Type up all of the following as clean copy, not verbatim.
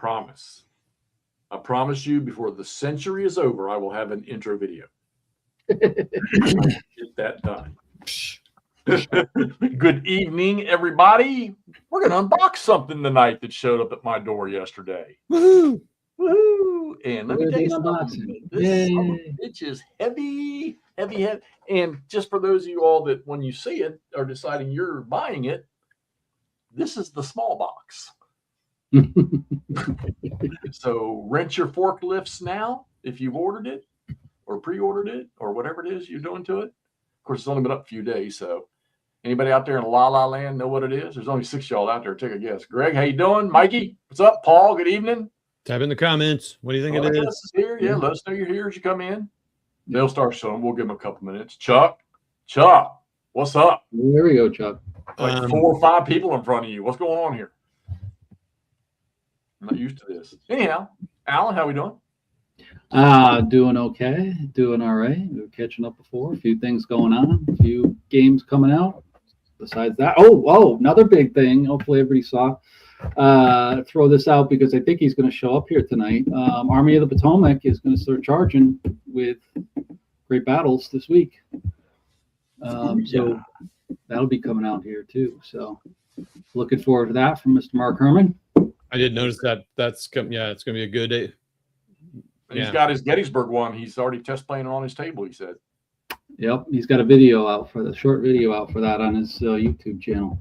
promise. I promise you, before the century is over, I will have an intro video. Get that done. Good evening, everybody. We're going to unbox something tonight that showed up at my door yesterday. Woohoo! Woohoo! And let me tell you something. This bitch is heavy. And just for those of you all that, when you see it, are deciding you're buying it, this is the small box. So rent your forklifts now if you've ordered it or pre-ordered it or whatever it is you're doing to it. Of course, it's only been up a few days, so anybody out there in La La Land know what it is? There's only 6 y'all out there. Take a guess. Greg, how you doing? Mikey, what's up? Paul, good evening. Type in the comments. What do you think it is? Here. Yeah, let us know you're here as you come in. They'll start showing. We'll give them a couple minutes. Chuck, what's up? There we go, Chuck. Like 4 or 5 people in front of you. What's going on here? I'm not used to this. Anyhow, Alan, how we doing? Doing okay. Doing all right. We were catching up before. A few things going on. A few games coming out. Besides that, another big thing. Hopefully everybody saw. Throw this out because I think he's going to show up here tonight. Army of the Potomac is going to start charging with Great Battles this week. So that'll be coming out here too. So looking forward to that from Mr. Mark Herman. I did notice that. It's going to be a good day. And he's got his Gettysburg one. He's already test playing on his table, he said. Yep, he's got a video out for the short video out for that on his YouTube channel.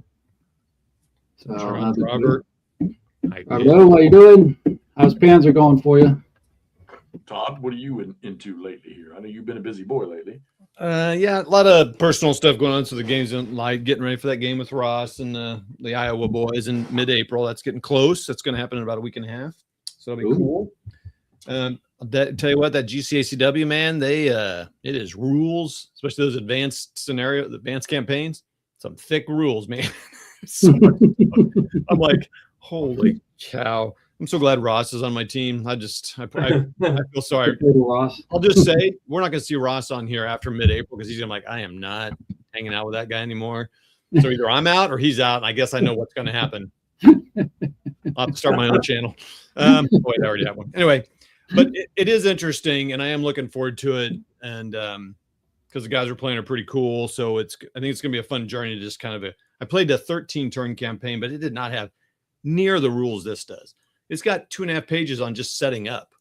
So Robert, hello, how you doing? How's Panzer going for you? Todd, what are you into lately here? I know you've been a busy boy lately. A lot of personal stuff going on. So the game's like getting ready for that game with Ross and the Iowa boys in mid-April. That's getting close. That's going to happen in about a week and a half. So it'll be cool. Tell you what, that GCACW, man, it is rules, especially those advanced campaigns. Some thick rules, man. So much I'm like, holy cow. I'm so glad Ross is on my team. I feel sorry. I'll just say we're not going to see Ross on here after mid-April because he's going to be like, I am not hanging out with that guy anymore. So either I'm out or he's out. And I guess I know what's going to happen. I'll have to start my own channel. Wait, I already have one. Anyway, but it is interesting, and I am looking forward to it. And because the guys we're playing are pretty cool, so I think it's going to be a fun journey to just kind of I played a 13-turn campaign, but it did not have near the rules this does. It's got 2.5 pages on just setting up.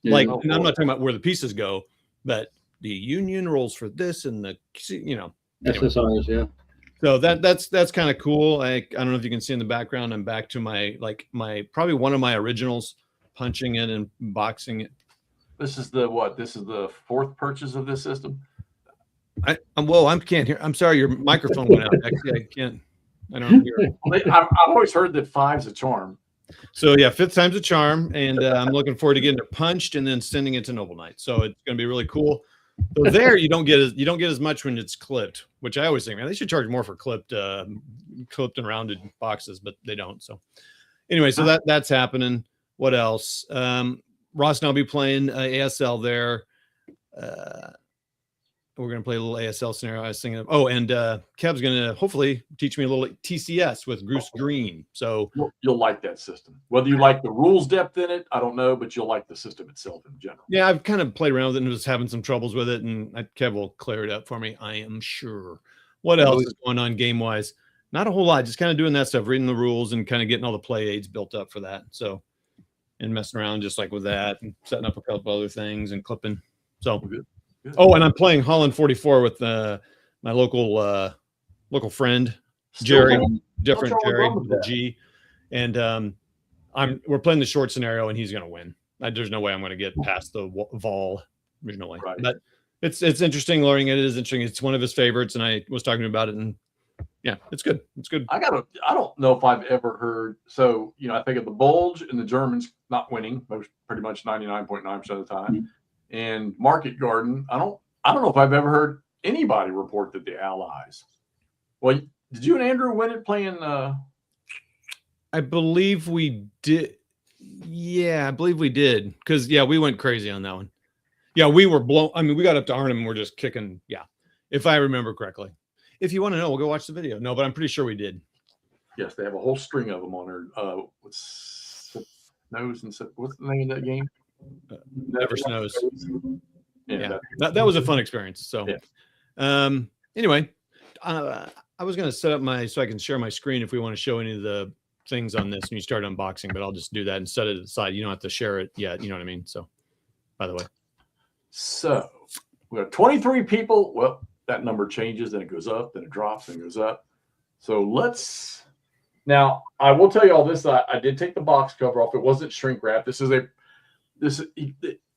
And I'm not talking about where the pieces go, but the union rules for this and the SSRs, yeah. So that's kind of cool. I don't know if you can see in the background. I'm back to my probably one of my originals, punching it and boxing it. This is the what? This is the 4th purchase of this system. I can't hear. I'm sorry, your microphone went out. Actually, I can't. I don't hear. I've always heard that 5's a charm. So yeah, 5th time's a charm, and I'm looking forward to getting it punched and then sending it to Noble Knight. So it's going to be really cool. So there, you don't get as much when it's clipped, which I always think, man, they should charge more for clipped and rounded boxes, but they don't. So anyway, so that's happening. What else? Ross and I'll be playing ASL there. We're going to play a little ASL scenario. I was thinking of, and Kev's going to hopefully teach me a little TCS with Bruce Green. So you'll like that system. Whether you like the rules depth in it, I don't know, but you'll like the system itself in general. Yeah, I've kind of played around with it and was having some troubles with it, and Kev will clear it up for me, I am sure. What else is going on game-wise? Not a whole lot. Just kind of doing that stuff, reading the rules and kind of getting all the play aids built up for that. So, and messing around just like with that and setting up a couple other things and clipping. So good. Oh, and I'm playing Holland 44 with my local friend Jerry, different Jerry with a G, and we're playing the short scenario, and he's going to win. There's no way I'm going to get past the Vol originally, right. But it's interesting learning. It is interesting. It's one of his favorites, and I was talking about it, and yeah, it's good. It's good. I don't know if I've ever heard. So I think of the Bulge and the Germans not winning pretty much 99.9% of the time. Mm-hmm. And Market Garden, I don't know if I've ever heard anybody report that the Allies. Well, did you and Andrew win it playing? I believe we did. Yeah, I believe we did. Because we went crazy on that one. Yeah, we were blown. I mean, we got up to Arnhem and we're just kicking. Yeah, if I remember correctly. If you want to know, we'll go watch the video. No, but I'm pretty sure we did. Yes, they have a whole string of them on there. Snows and what's the name of that game? Never Snows. Yeah. That was a fun experience. So, Yeah. Anyway, I was going to set up so I can share my screen if we want to show any of the things on this when you start unboxing, but I'll just do that and set it aside. You don't have to share it yet. You know what I mean? So, by the way. So we have 23 people. Well, that number changes, then it goes up, then it drops, then it goes up. So now I will tell you all this. I did take the box cover off. It wasn't shrink wrap. I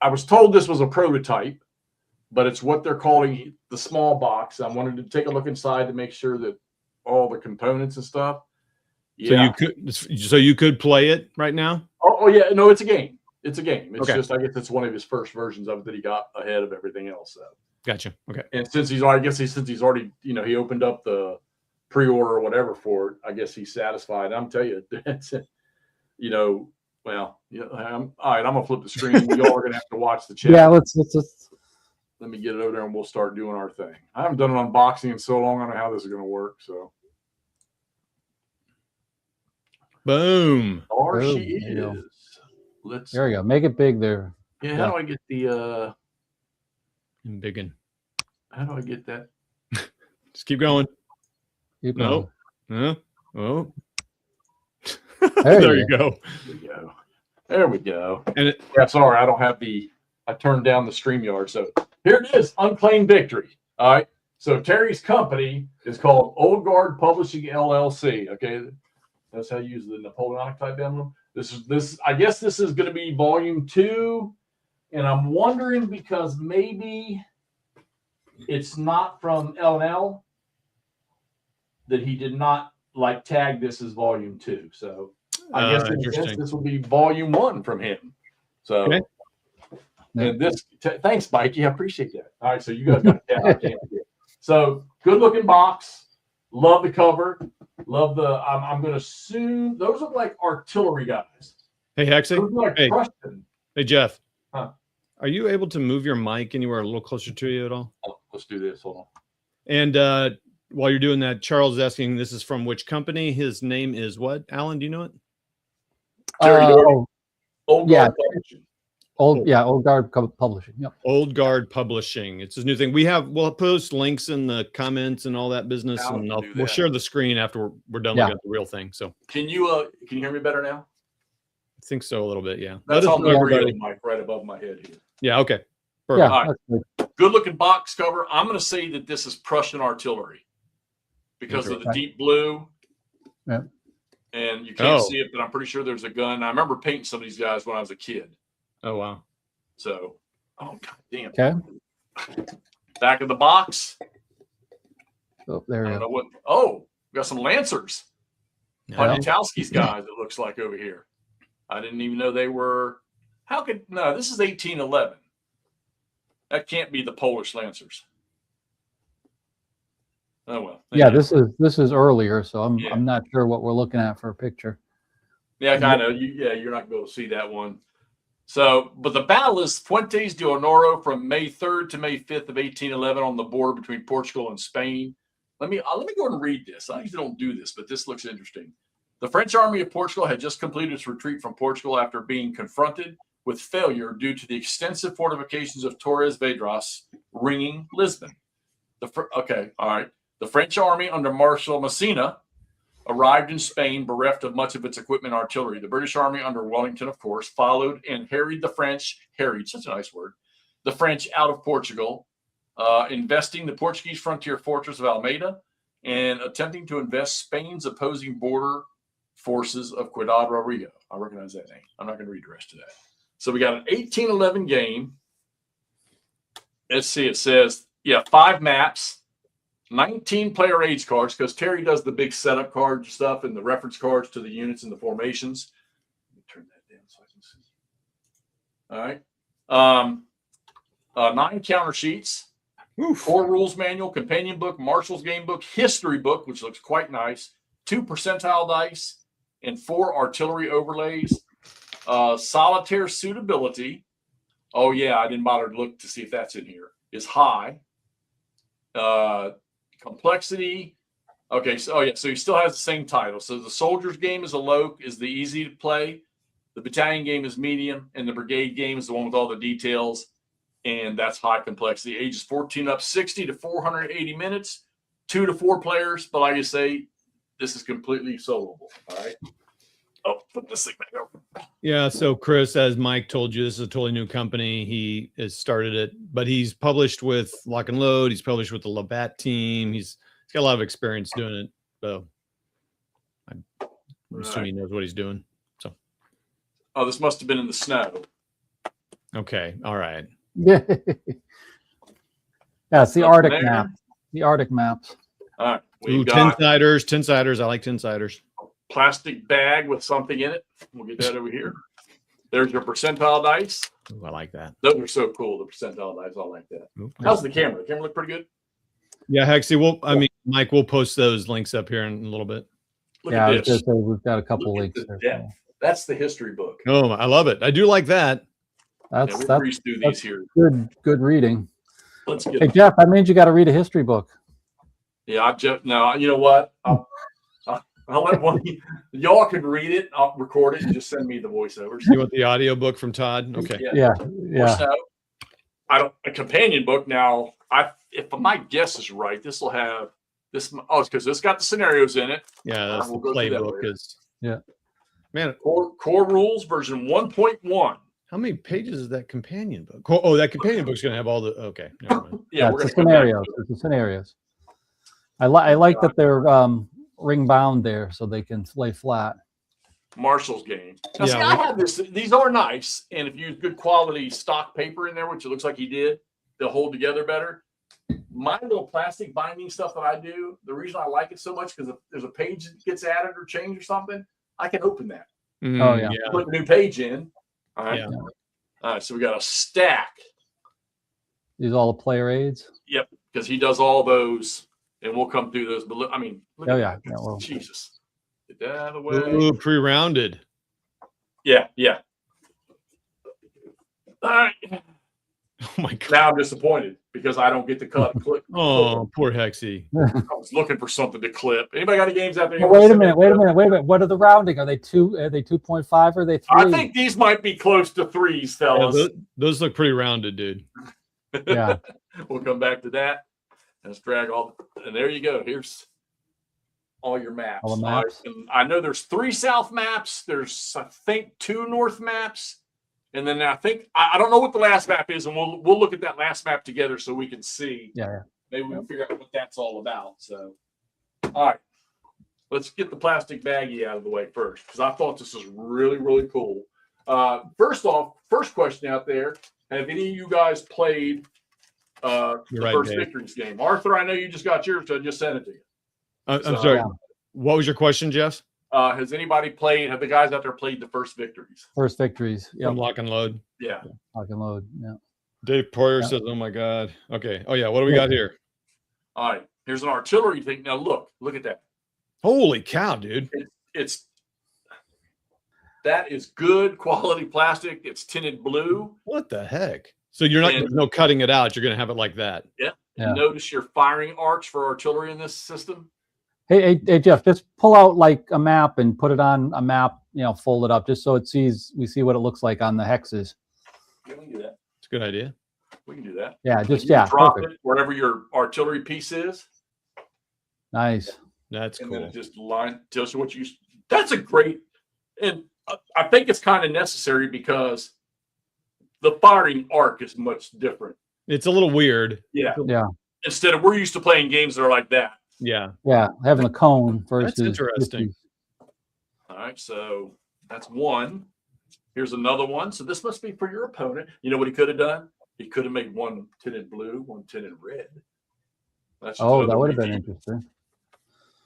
was told this was a prototype, but it's what they're calling the small box. I wanted to take a look inside to make sure that all the components and stuff. Yeah. So you could play it right now? Oh yeah. No, it's a game. It's a game. It's okay. just, I guess it's one of his first versions of it that he got ahead of everything else. So. Gotcha. Okay. And since he's already, he opened up the pre-order or whatever for it, I guess he's satisfied. I'm telling you, that's it. All right, I'm gonna flip the screen. Y'all are gonna have to watch the chat. Yeah, let's let me get it over there and we'll start doing our thing. I haven't done an unboxing in so long. I don't know how this is gonna work. So boom. There she is. There we go. Make it big there. Yeah, how do I get the biggin? How do I get that? Just keep going. Keep going. No. Oh. There you go. There we go. And sorry, I don't have I turned down the StreamYard. So here it is, unclaimed victory. All right. So Terry's company is called Old Guard Publishing LLC. Okay. That's how you use the Napoleonic type emblem. I guess this is going to be volume 2. And I'm wondering because maybe it's not from L&L that he did not tag this as volume 2. So I guess this will be volume 1 from him. So okay. And thanks, Mikey. I appreciate that. All right, so you guys got that. So good looking box. Love the cover. Love the. I'm going to assume those look like artillery guys. Hey, Hexy. Hey, Jeff. Huh? Are you able to move your mic anywhere a little closer to you at all? Oh, let's do this. Hold on. And while you're doing that, Charles is asking, this is from which company? His name is what? Alan, do you know it? Old Guard Publishing. Old Guard Publishing. Yep. Old Guard Publishing. It's his new thing. We'll post links in the comments and all that business, and we'll share the screen after we're done looking at the real thing. So can you hear me better now? I think so a little bit. Yeah. That's on the real mic right above my head here. Yeah. Okay. Perfect. All right. Good looking box cover. I'm going to say that this is Prussian artillery because of the deep blue. Yeah. And you can't see it, but I'm pretty sure there's a gun. I remember painting some of these guys when I was a kid. Oh, wow. So, god damn. Okay. Back of the box. Oh, there we go. We got some Lancers. Poniatowski's guys, it looks like over here. I didn't even know they were. This is 1811. That can't be the Polish Lancers. Oh well. Yeah, this is earlier, so I'm not sure what we're looking at for a picture. Yeah, I know. You're not going to be able to see that one. So, but the battle is Fuentes de Honoro from May 3rd to May 5th of 1811 on the border between Portugal and Spain. Let me go ahead and read this. I usually don't do this, but this looks interesting. The French army of Portugal had just completed its retreat from Portugal after being confronted with failure due to the extensive fortifications of Torres Vedras ringing Lisbon. The French army under Marshal Massena arrived in Spain bereft of much of its equipment and artillery. The British army under Wellington, of course, followed and harried such a nice word, the French out of Portugal, investing the Portuguese frontier fortress of Almeida and attempting to invest Spain's opposing border forces of Ciudad Rodrigo. I recognize that name. I'm not going to read the rest of that. So we got an 1811 game. Let's see. It says, 5 maps. 19 player age cards, because Terry does the big setup card stuff and the reference cards to the units and the formations. Let me turn that down so I can see. All right. 9 counter sheets, 4 rules manual, companion book, Marshall's game book, history book, which looks quite nice, 2 percentile dice, and 4 artillery overlays, solitaire suitability. Oh, yeah, I didn't bother to look to see if that's in here. Is high. Complexity. Okay, so so he still has the same title. So the soldier's game is the easy to play. The battalion game is medium, and the brigade game is the one with all the details, and that's high complexity. Ages 14 up, 60 to 480 minutes, 2 to 4 players. But like I say, this is completely soloable. All right. Oh, put this thing back over. Yeah. So Chris, as Mike told you, this is a totally new company. He has started it, but he's published with Lock and Load. He's published with the Labatt team. He's got a lot of experience doing it. So I'm assuming he knows what he's doing. So. Oh, this must have been in the snow. Okay. All right. Yeah. Yeah, it's the Nothing Arctic there. map. The Arctic maps. All right. Ooh, We've got 10 siders. I like 10 siders. plastic bag with something in it. We'll get that over here. There's your percentile dice. Ooh, I like that. Those are so cool. The percentile dice, I like that. Ooh, How's the camera? The camera look pretty good? Yeah, Hexy. Mike, we'll post those links up here in a little bit. Look Yeah, I at was this. gonna say we've got a couple Look at links the there. depth. That's the history book. Oh, I love it. I do like that. Yeah, That's we'll breeze through these here. good reading. Let's get Hey Jeff, that means you got to read a history book. Yeah, no, you know what? I'll let one. Y'all can read it. I'll record it and just send me the voiceovers. You want the audio book from Todd? Okay. Yeah. So, a companion book. Now, if my guess is right, this will have this. Oh, it's because this got the scenarios in it. Yeah, that's We'll the go through that playbook. later. Man, Core rules version 1.1. how many pages is that companion book? Oh, that companion book's gonna have all the. Okay. Never mind. Yeah, it's we're the gonna come back scenarios. to it. It's the scenarios. I like that they're ring bound there so they can lay flat. Marshall's game. Now, Yeah, see, I have this. These are nice, and if you use good quality stock paper in there, which it looks like he did, they'll hold together better. My little plastic binding stuff that I do, the reason I like it so much because if there's a page that gets added or changed or something, I can open that. Oh, yeah. Put a new page in. All right. Yeah. All right. So we got a stack. These are all the player aids. Yep. Because he does all those, and we'll come through those. But look, I mean, look Oh at yeah. that. Yeah, well, Jesus. Get that out of the way. Ooh, pre-rounded. Yeah. All right. Oh my god. Now I'm disappointed because I don't get to cut. Clip. Oh, poor Hexy. I was looking for something to clip. Anybody got any games out there? Well, wait a minute. What are the rounding? Are they 2.5 or are they 3? I think these might be close to 3s, Yeah, fellas. those look pretty rounded, dude. Yeah. We'll come back to that. Let's drag all. And there you go. Here's all your maps. All the maps. And I know there's 3 south maps. There's, I think, 2 north maps. And then I think I don't know what the last map is, and we'll look at that last map together so we can see. Yeah. Maybe we can figure out what that's all about. So, all right, let's get the plastic baggie out of the way first because I thought this was really, really cool. First off, first question out there: have any of you guys played the First Dave. Victories game? Arthur, I know you just got yours, so I just sent it to you. I'm So, sorry. What was your question, Jeff? Has anybody played? Have the guys out there played the First Victories? First victories. Yeah. From Lock and Load. Yeah. Lock and load. Yeah. Dave Poyer Yeah. says, "Oh my god." Okay. Oh yeah. What do we got here? All right. Here's an artillery thing. Now look at that. Holy cow, dude! That is good quality plastic. It's tinted blue. What the heck? So you're not And- there's no cutting it out. You're gonna have it like that. Yeah. Notice your firing arcs for artillery in this system. Hey, Jeff, just pull out like a map and put it on a map, fold it up just so we see what it looks like on the hexes. Yeah, we can do that. It's a good idea. We can do that. Yeah, You just, can drop perfect. it wherever your artillery piece is, Nice. That's and then cool. it just tells you what you. That's a great, and I think it's kind of necessary because the firing arc is much different. It's a little weird. Yeah. Yeah. Instead of we're used to playing games that are like that. Yeah. Yeah, having a cone versus. That's interesting. All right, so that's one. Here's another one. So this must be for your opponent. You know what he could have done? He could have made one tinted blue, one tinted red. That's just Oh, another that would have been repeat. interesting.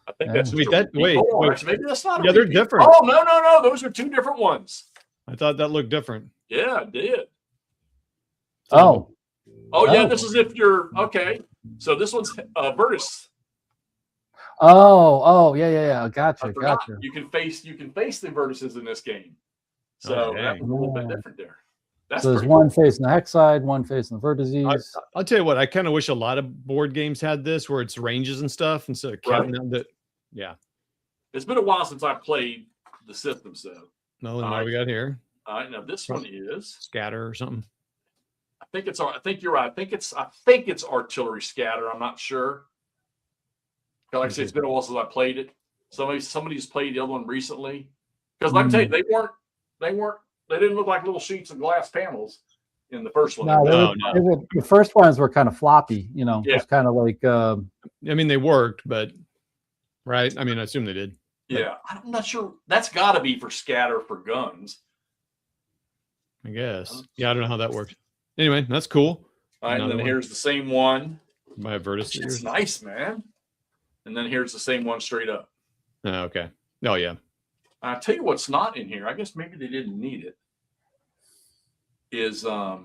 I think Yeah. that's Wait, just a repeat. wait. Hold on, actually, maybe that's not. Yeah, A they're repeat. different. Oh no! Those are 2 different ones. I thought that looked different. Yeah, it did. Oh, Oh yeah, Oh. this is if you're okay. So this one's Virtus. yeah. I Gotcha. forgot. You can face the Virtuses in this game. So Oh, that's a dang. little bit different there. That's So there's pretty one facing the hex side, one facing the vertices. I'll tell you what. I kind of wish a lot of board games had this, where it's ranges and stuff instead of counting Right. them. That, yeah. It's been a while since I played the system, so No, what we got here? All right, now this one is scatter or something. I think you're right. I think it's artillery scatter. I'm not sure. Like I say, it's been a while since I played it. Somebody's played the other one recently. Because like I tell you, they didn't look like little sheets of glass panels in the first one. No, the first ones were kind of floppy, just kind of like. I mean, they worked, but right. I mean, I assume they did. Yeah, I'm not sure. That's got to be for scatter for guns. I guess. Yeah, I don't know how that works. Anyway, that's cool. All right, and then here's the same one. By Virtus. It's nice, man. And then here's the same one straight up. Oh, okay. Oh, yeah. I'll tell you what's not in here. I guess maybe they didn't need it. Is a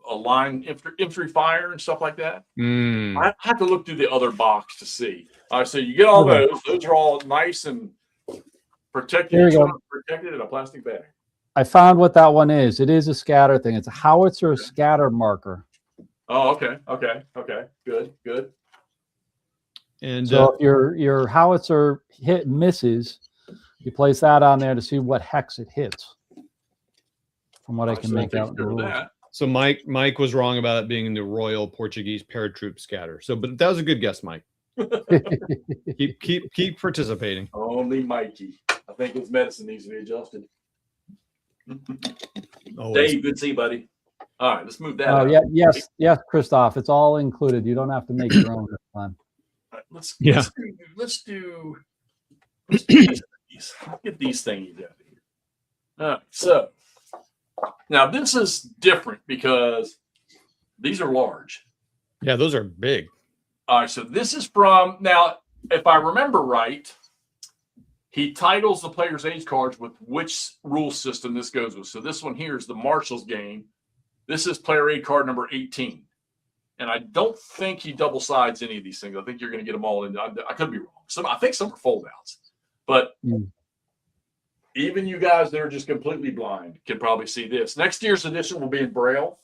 line infantry fire and stuff like that. I have to look through the other box to see. All right, so you get all those. Those are all nice and protected in a plastic bag. I found what that one is. It is a scatter thing. It's a howitzer scatter marker. Oh, okay. Good. And so if your howitzer hit and misses, you place that on there to see what hex it hits. From what I can make out. So Mike was wrong about it being in the Royal Portuguese Paratroop scatter. So, but that was a good guess, Mike. keep participating. Only Mikey. I think his medicine needs to be adjusted. Dave, good to see you, buddy. All right, let's move that. Oh, yes, Christoph. It's all included. You don't have to make your own this time. All right, let's do these. I'll get these things out of here. All right, so now this is different because these are large. Yeah, those are big. All right, so this is from now. If I remember right, he titles the player's age cards with which rule system this goes with. So this one here is the Marshall's game. This is player aid card number 18. And I don't think he double sides any of these things. I think you're going to get them all in. I could be wrong. I think some are fold outs. But even you guys that are just completely blind can probably see this. Next year's edition will be in Braille.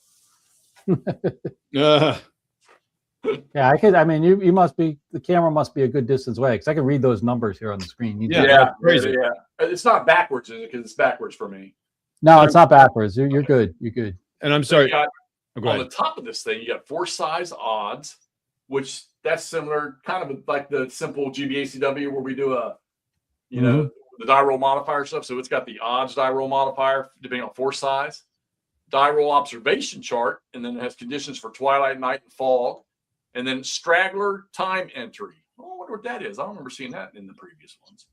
Yeah, I could. I mean, you must be. The camera must be a good distance away because I can read those numbers here on the screen. Yeah. It's not backwards, is it? Because it's backwards for me. No, it's not backwards. You're good. You're good. And I'm sorry. On the top of this thing, you got 4 size odds, which that's similar, kind of like the simple GBACW where we do the die roll modifier stuff. So it's got the odds die roll modifier depending on 4 size, die roll observation chart, and then it has conditions for twilight, night, and fog. And then straggler time entry. Oh, I wonder what that is. I don't remember seeing that in the previous ones.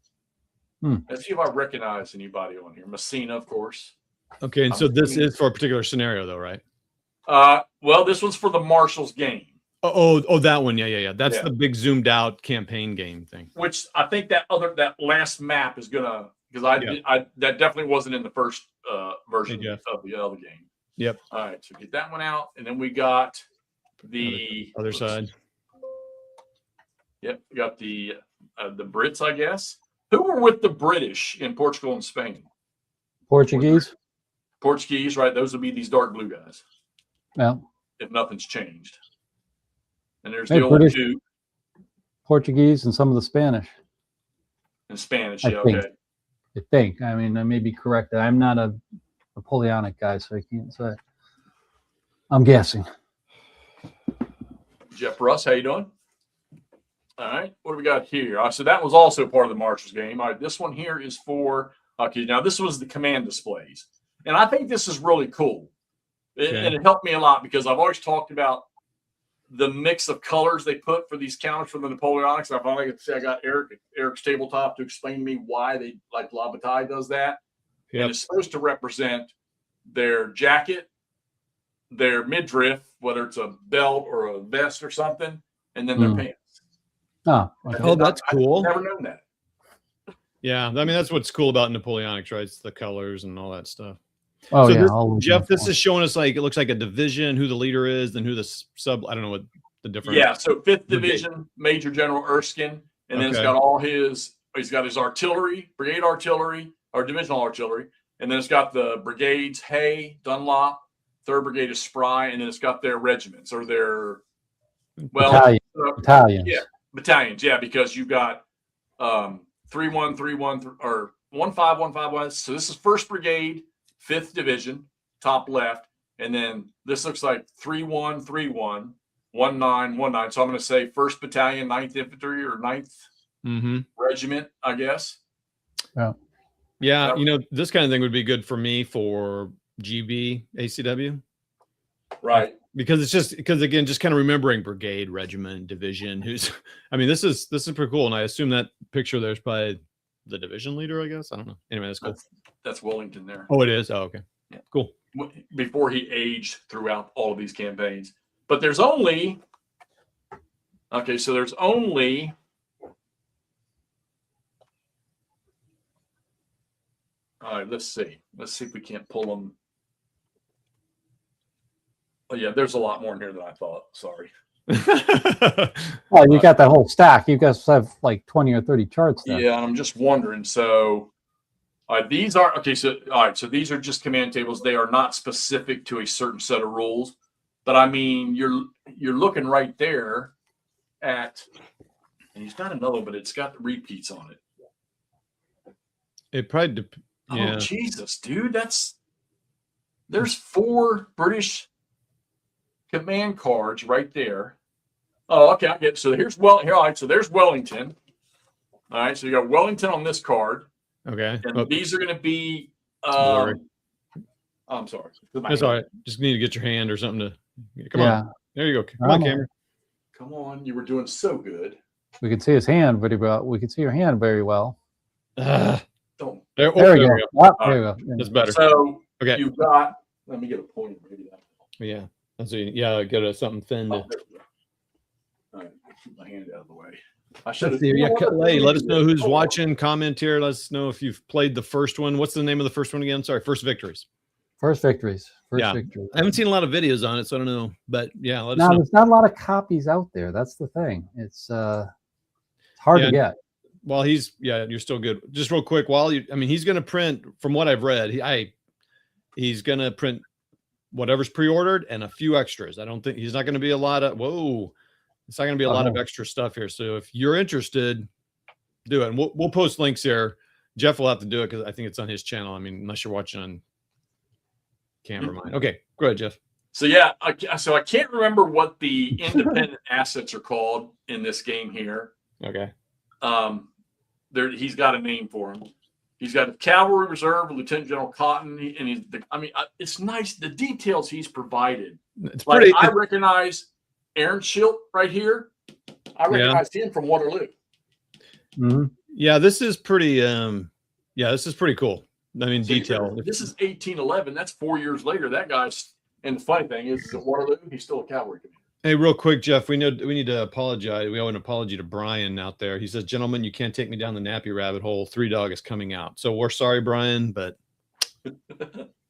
Let's see if I recognize anybody on here. Messina, of course. Okay, and so this is for a particular scenario, though, right? Well, this one's for the Marshall's game. Oh, that one. Yeah. That's the big zoomed out campaign game thing. Which I think that last map is gonna that definitely wasn't in the first version of the other game. Yep. All right, so get that one out, and then we got the other side. Yep, we got the Brits, I guess. Who were with the British in Portugal and Spain? Portuguese, right? Those would be these dark blue guys. Yeah. If nothing's changed. And there's the old two. Portuguese and some of the Spanish. And Spanish, I think. I mean, I may be correct. I'm not a Napoleonic guy, so I can't say. I'm guessing. Jeff Russ, how you doing? All right, what do we got here? So that was also part of the Marshall's game. All right, this one here is for, now this was the command displays. And I think this is really cool. And it helped me a lot because I've always talked about the mix of colors they put for these counters for the Napoleonics. I finally got Eric's tabletop to explain to me why they like La Bataille does that. Yep. And it's supposed to represent their jacket, their midriff, whether it's a belt or a vest or something, and then their pants. Oh, that's cool. I've never known that. Yeah, I mean that's what's cool about Napoleonics, right? It's the colors and all that stuff. Oh, so yeah, Jeff, this is showing us like it looks like a division, who the leader is, then who the sub. I don't know what the difference. Yeah, so 5th Division, Major General Erskine, and then it's got all his. He's got his artillery, brigade artillery, or divisional artillery, and then it's got the brigades: Hay, Dunlop. 3rd Brigade is Spry, and then it's got their regiments or their battalions. Yeah, battalions. Yeah, because you've got 3-1-3-1 or 1-5-1-5-1. So this is 1st Brigade, 5th Division, top left. And then this looks like 3-1-3-1, 1-9-1-9. So I'm going to say 1st Battalion, 9th Infantry or 9th Regiment, I guess. Yeah. Yeah. You know, this kind of thing would be good for me for GB ACW. Right. Because it's just again, just kind of remembering brigade, regiment, division. I mean, this is pretty cool. And I assume that picture there's probably the division leader, I guess. I don't know. Anyway, that's cool. That's Wellington there. Oh, it is. Oh, okay. Yeah. Cool. Before he aged throughout all of these campaigns. But there's only, okay, so there's only, all right, let's see. Let's see if we can't pull them. Oh, yeah, there's a lot more in here than I thought. Sorry. Well, you got that whole stack. You guys have like 20 or 30 charts there. Yeah, I'm just wondering. So, these are okay. So, all right. So these are just command tables. They are not specific to a certain set of rules. But I mean, you're looking right there at, and he's got another, but it's got the repeats on it. It probably. Oh Jesus, dude, there's 4 British command cards right there. Oh, okay, I get it. So here's all right. So there's Wellington. All right, so you got Wellington on this card. Okay. And these are going to be. I'm sorry. That's all right. Just need to get your hand or something to. Come on. There you go. Come on, Cameron. Come on. You were doing so good. We can see his hand very well. We can see your hand very well. Don't. There we go. Oh, there you go. That's better. So okay. You've got. Let me get a point. Maybe that. Yeah. That's get something thin. All right. Keep my hand out of the way. I should have. Yeah, let us know who's watching. Comment here. Let us know if you've played the first one. What's the name of the first one again? Sorry, First Victories. First Victories. I haven't seen a lot of videos on it, so I don't know. But yeah, let us know. There's not a lot of copies out there. That's the thing. It's hard to get. Well, you're still good. Just real quick, he's going to print, from what I've read, he's going to print whatever's pre-ordered and a few extras. I don't think he's not going to be a lot of it's not going to be a lot of extra stuff here. So if you're interested, do it. And we'll post links here. Jeff will have to do it because I think it's on his channel. I mean, unless you're watching on camera mine. Okay, go ahead, Jeff. So yeah, so I can't remember what the independent assets are called in this game here. Okay. He's got a name for him. He's got a cavalry reserve, Lieutenant General Cotton, and it's nice the details he's provided. It's pretty. I recognize Aaron Schilt right here. I recognize him from Waterloo. Mm-hmm. Yeah, this is pretty. This is pretty cool. I mean, detail. This is 1811. That's 4 years later. That guy's. And the funny thing is, at Waterloo, he's still a cavalry commander. Hey, real quick, Jeff, we need to apologize. We owe an apology to Brian out there. He says, "Gentlemen, you can't take me down the nappy rabbit hole. 3 Dog is coming out." So we're sorry, Brian, but it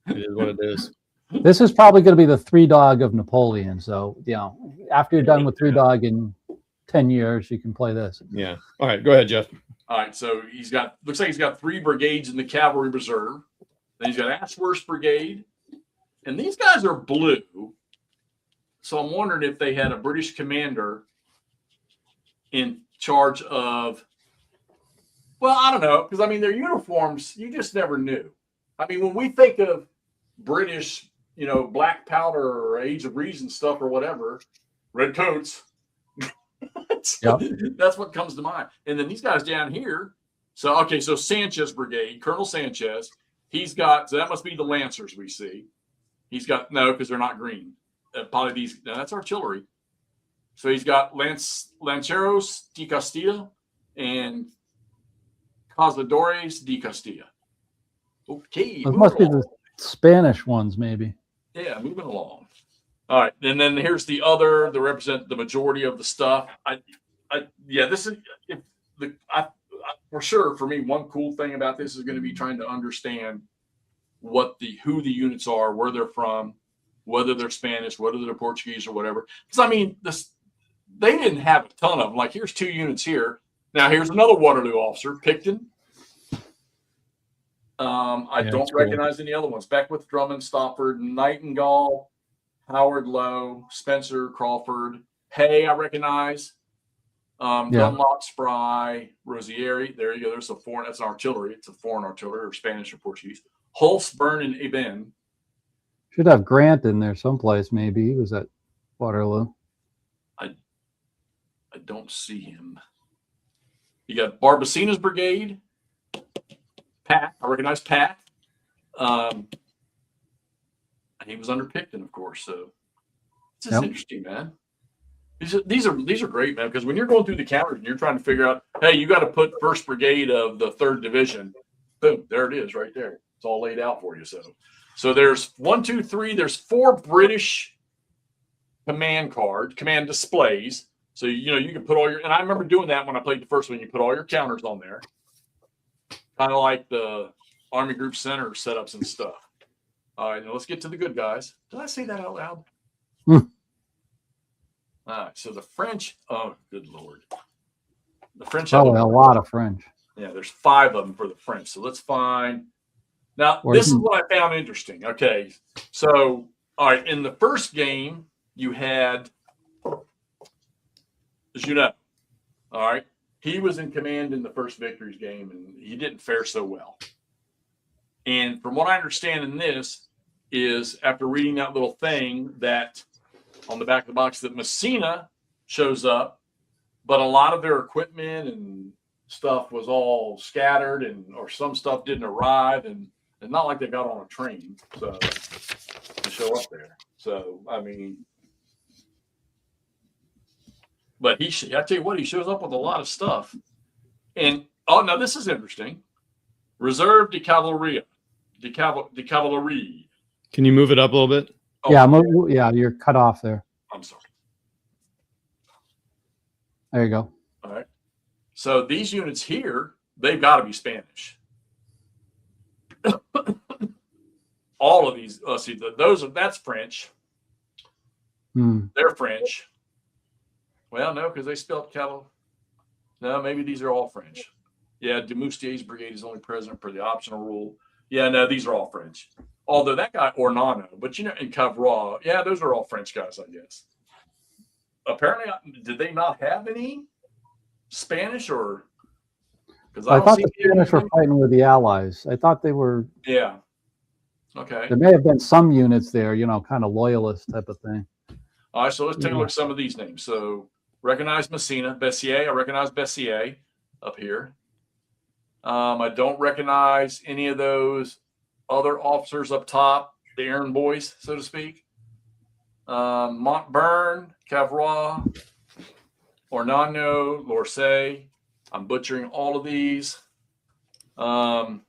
is what it is. This is probably going to be the 3 Dog of Napoleon. So, after you're done with 3 Dog in 10 years, you can play this. Yeah. All right. Go ahead, Jeff. All right. So looks like he's got 3 brigades in the cavalry reserve. Then he's got Ashworth Brigade. And these guys are blue. So I'm wondering if they had a British commander in charge of, well, I don't know. Because, their uniforms, you just never knew. When we think of British, black powder or Age of Reason stuff or whatever, red coats, that's what comes to mind. And then these guys down here. So Sanchez Brigade, Colonel Sanchez, so that must be the Lancers we see. He's got, no, because they're not green. Probably that's artillery. So he's got Lanceros de Castilla and Cazadores de Castilla. Okay. Those must be the Spanish ones, maybe. Yeah, moving along. All right. And then here's the other that represent the majority of the stuff. This is for sure, for me, one cool thing about this is going to be trying to understand who the units are, where they're from, whether they're Spanish, whether they're Portuguese or whatever. Because they didn't have a ton of them. Like, here's 2 units here. Now here's another Waterloo officer, Picton. I don't recognize any other ones. Beckwith, Drummond, Stoppard, Nightingale, Howard Lowe, Spencer, Crawford, Hay. I recognize. Dunlop, Spry, Rosieri. There you go. There's a foreign. That's an artillery. It's a foreign artillery, or Spanish or Portuguese. Hulse, Byrne, and Eben. Should have Grant in there someplace. Maybe he was at Waterloo. I don't see him. You got Barbacina's brigade. Pat. I recognize Pat. He was under Picton, of course. So this is interesting, man. These are great, man, because when you're going through the counters and you're trying to figure out, hey, you got to put 1st Brigade of the 3rd Division. Boom, there it is right there. It's all laid out for you. So there's 1, 2, 3. There's 4 British command displays. So, you can put all your, and I remember doing that when I played the first one. You put all your counters on there, kind of like the Army Group Center setups and stuff. All right, now let's get to the good guys. Did I say that out loud? All right, so the French, oh, good Lord. The French have a lot of French. Yeah, there's 5 of them for the French. So let's find. Now, this is what I found interesting. Okay, so, all right, in the first game, you had Junot. All right, he was in command in the first Victories game, and he didn't fare so well. And from what I understand in this is after reading that little thing that on the back of the box that Messina shows up, but a lot of their equipment and stuff was all scattered or some stuff didn't arrive and it's not like they got on a train to show up there. So, I mean, but I tell you what, he shows up with a lot of stuff. And, now this is interesting. Reserve de Cavalry. Can you move it up a little bit? Oh, yeah, you're cut off there. I'm sorry. There you go. All right. So these units here, they've got to be Spanish. All of these, let's see, that's French. They're French. Well, no, because they spelled Caval. No, maybe these are all French. Yeah, de Moustier's brigade is only present per the optional rule. Yeah, no, these are all French. Although that guy Ornano, but and Cavrois, yeah, those are all French guys, I guess. Apparently, did they not have any Spanish or? Because I thought the Spanish were fighting with the Allies. I thought they were. Yeah. Okay. There may have been some units there, kind of loyalist type of thing. All right, so let's take a look at some of these names. So recognize Messina, Bessier. I recognize Bessier up here. I don't recognize any of those other officers up top, the errand boys, so to speak. Montburn, Cavrois, Ornano, Lorset. I'm butchering all of these. Morier,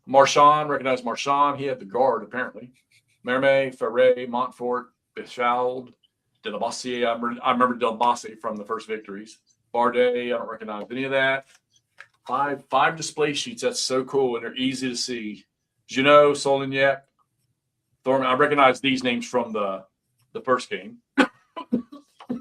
Marchand, recognize Marchand. He had the guard, apparently. Mermet, Ferret, Montfort, Bichald, Delabassier. I remember Delabassier from the first Victories. Bardet, I don't recognize any of that. Five display sheets. That's so cool, and they're easy to see. Junot, Solignac, Thorman. I recognize these names from the first game.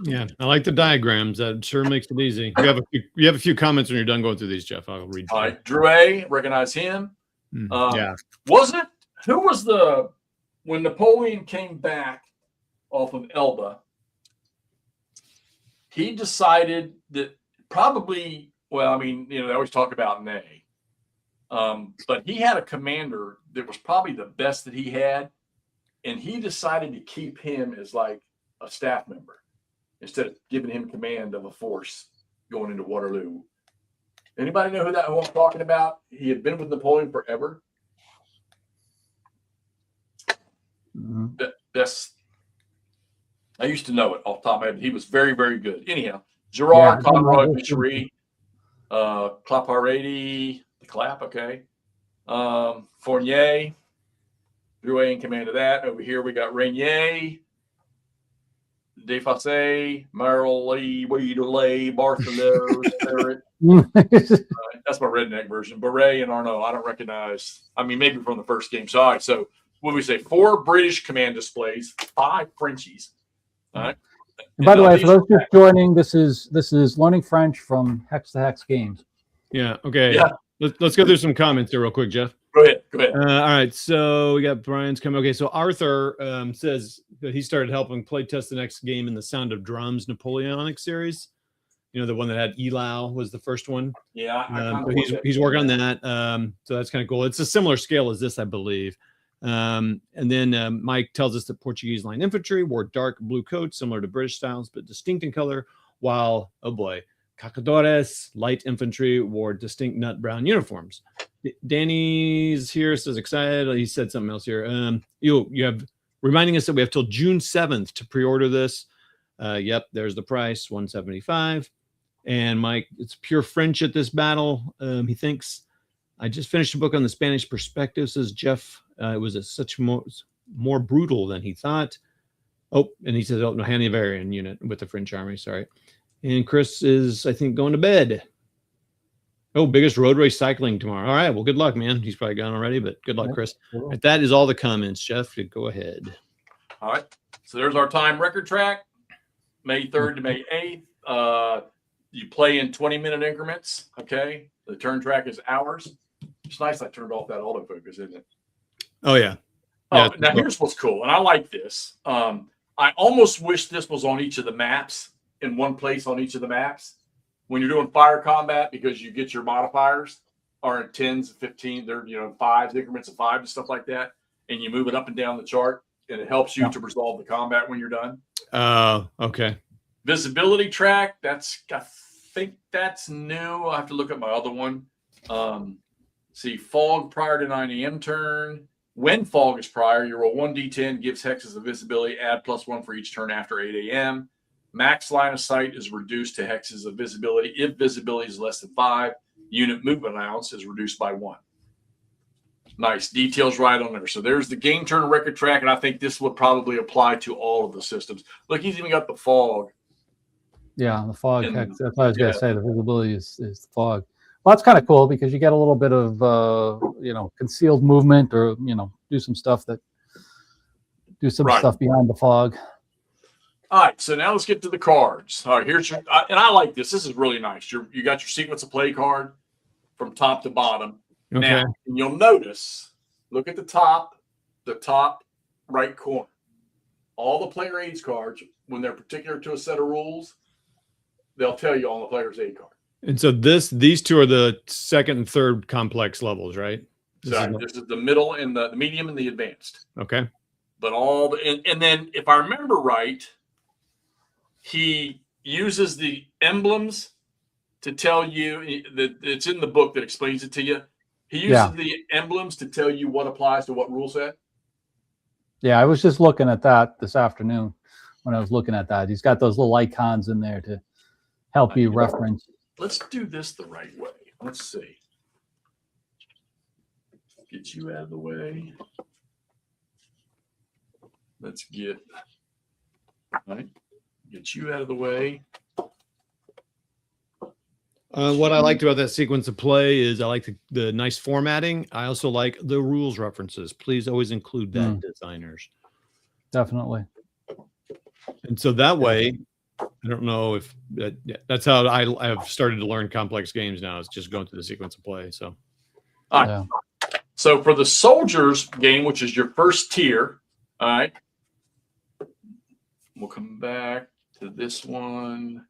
Yeah, I like the diagrams. That sure makes it easy. You have a few comments when you're done going through these, Jeff. I'll read. All right, Drouet, recognize him. Yeah. Who was when Napoleon came back off of Elba? He decided that probably. Well, I mean, they always talk about Ney. But he had a commander that was probably the best that he had, and he decided to keep him as like a staff member instead of giving him command of a force going into Waterloo. Anybody know who I'm talking about? He had been with Napoleon forever. I used to know it off the top of my head. He was very, very good. Anyhow, Gerard, Conroy, Bichery, Claparady, the Clap, okay. Fournier, Drouet in command of that. Over here we got Regnier, Defassé, Merle, Weederley, Bartholomew, Spirit. That's my redneck version. Beret and Arnaud, I don't recognize. I mean, maybe from the first game. So, all right, so what do we say? 4 British command displays, 5 Frenchies. All right. By the way, for those just joining, this is Learning French from Hex to Hex Games. Yeah. Okay. Yeah. Let's go through some comments here real quick, Jeff. Go ahead. All right, so we got Brian's coming. Okay, so Arthur says that he started helping play test the next game in the Sound of Drums Napoleonic series. You know, the one that had Elau was the first one. Yeah, so he's working on that. So that's kind of cool. It's a similar scale as this, I believe. And then Mike tells us that Portuguese line infantry wore dark blue coats, similar to British styles, but distinct in color, while, oh boy, Cacadores light infantry wore distinct nut brown uniforms. Danny's here, says excited. He said something else here. You have reminding us that we have till June 7th to pre-order this. Yep, there's the price, $175. And Mike, it's pure French at this battle. He thinks, I just finished a book on the Spanish perspective, says Jeff. It was such more brutal than he thought. Oh, and he says, oh, no, Hanoverian unit with the French army, sorry. And Chris is, I think, going to bed. Oh, biggest road race cycling tomorrow. All right, well, good luck, man. He's probably gone already, but good luck, Chris. Right, that is all the comments, Jeff. Go ahead. All right, so there's our time record track, May 3rd to May 8th. You play in 20-minute increments, okay? The turn track is hours. It's nice I turned off that autofocus, isn't it? Oh, yeah. Oh, now here's what's cool, and I like this. I almost wish this was on each of the maps, in one place on each of the maps. When you're doing fire combat, because you get your modifiers are in 10s, 15, they're 5s, increments of 5 and stuff like that, and you move it up and down the chart, and it helps you to resolve the combat when you're done. Okay. Visibility track, I think that's new. I'll have to look at my other one. See, fog prior to 9 a.m. turn. When fog is prior, you roll 1d10, gives hexes of visibility, add +1 for each turn after 8 a.m. Max line of sight is reduced to hexes of visibility. If visibility is less than 5, unit movement allowance is reduced by 1. Nice. Details right on there. So there's the game turn record track, and I think this would probably apply to all of the systems. Look, he's even got the fog. Yeah, the fog hex. That's what I was going to say. The visibility is the fog. Well, that's kind of cool because you get a little bit of, concealed movement or, do some stuff stuff behind the fog. All right, so now let's get to the cards. All right, here's your, and I like this. This is really nice. You got your sequence of play card from top to bottom. Okay. Now, you'll notice, look at the top right corner. All the player aids cards, when they're particular to a set of rules, they'll tell you on the player's aid card. And so these two are the second and third complex levels, right? This is the middle and the medium and the advanced. Okay. But and then if I remember right, he uses the emblems to tell you that it's in the book that explains it to you. He uses the emblems to tell you what applies to what rule set. Yeah, I was just looking at that this afternoon when I was looking at that. He's got those little icons in there to help you reference. Let's do this the right way. Let's see. Get you out of the way. Let's get you out of the way. What I liked about that sequence of play is I like the nice formatting. I also like the rules references. Please always include that, designers. Definitely. And so that way, I don't know if that's how I have started to learn complex games now. It's just going through the sequence of play. So, all right. Yeah. So for the soldiers game, which is your first tier, all right, we'll come back to this one.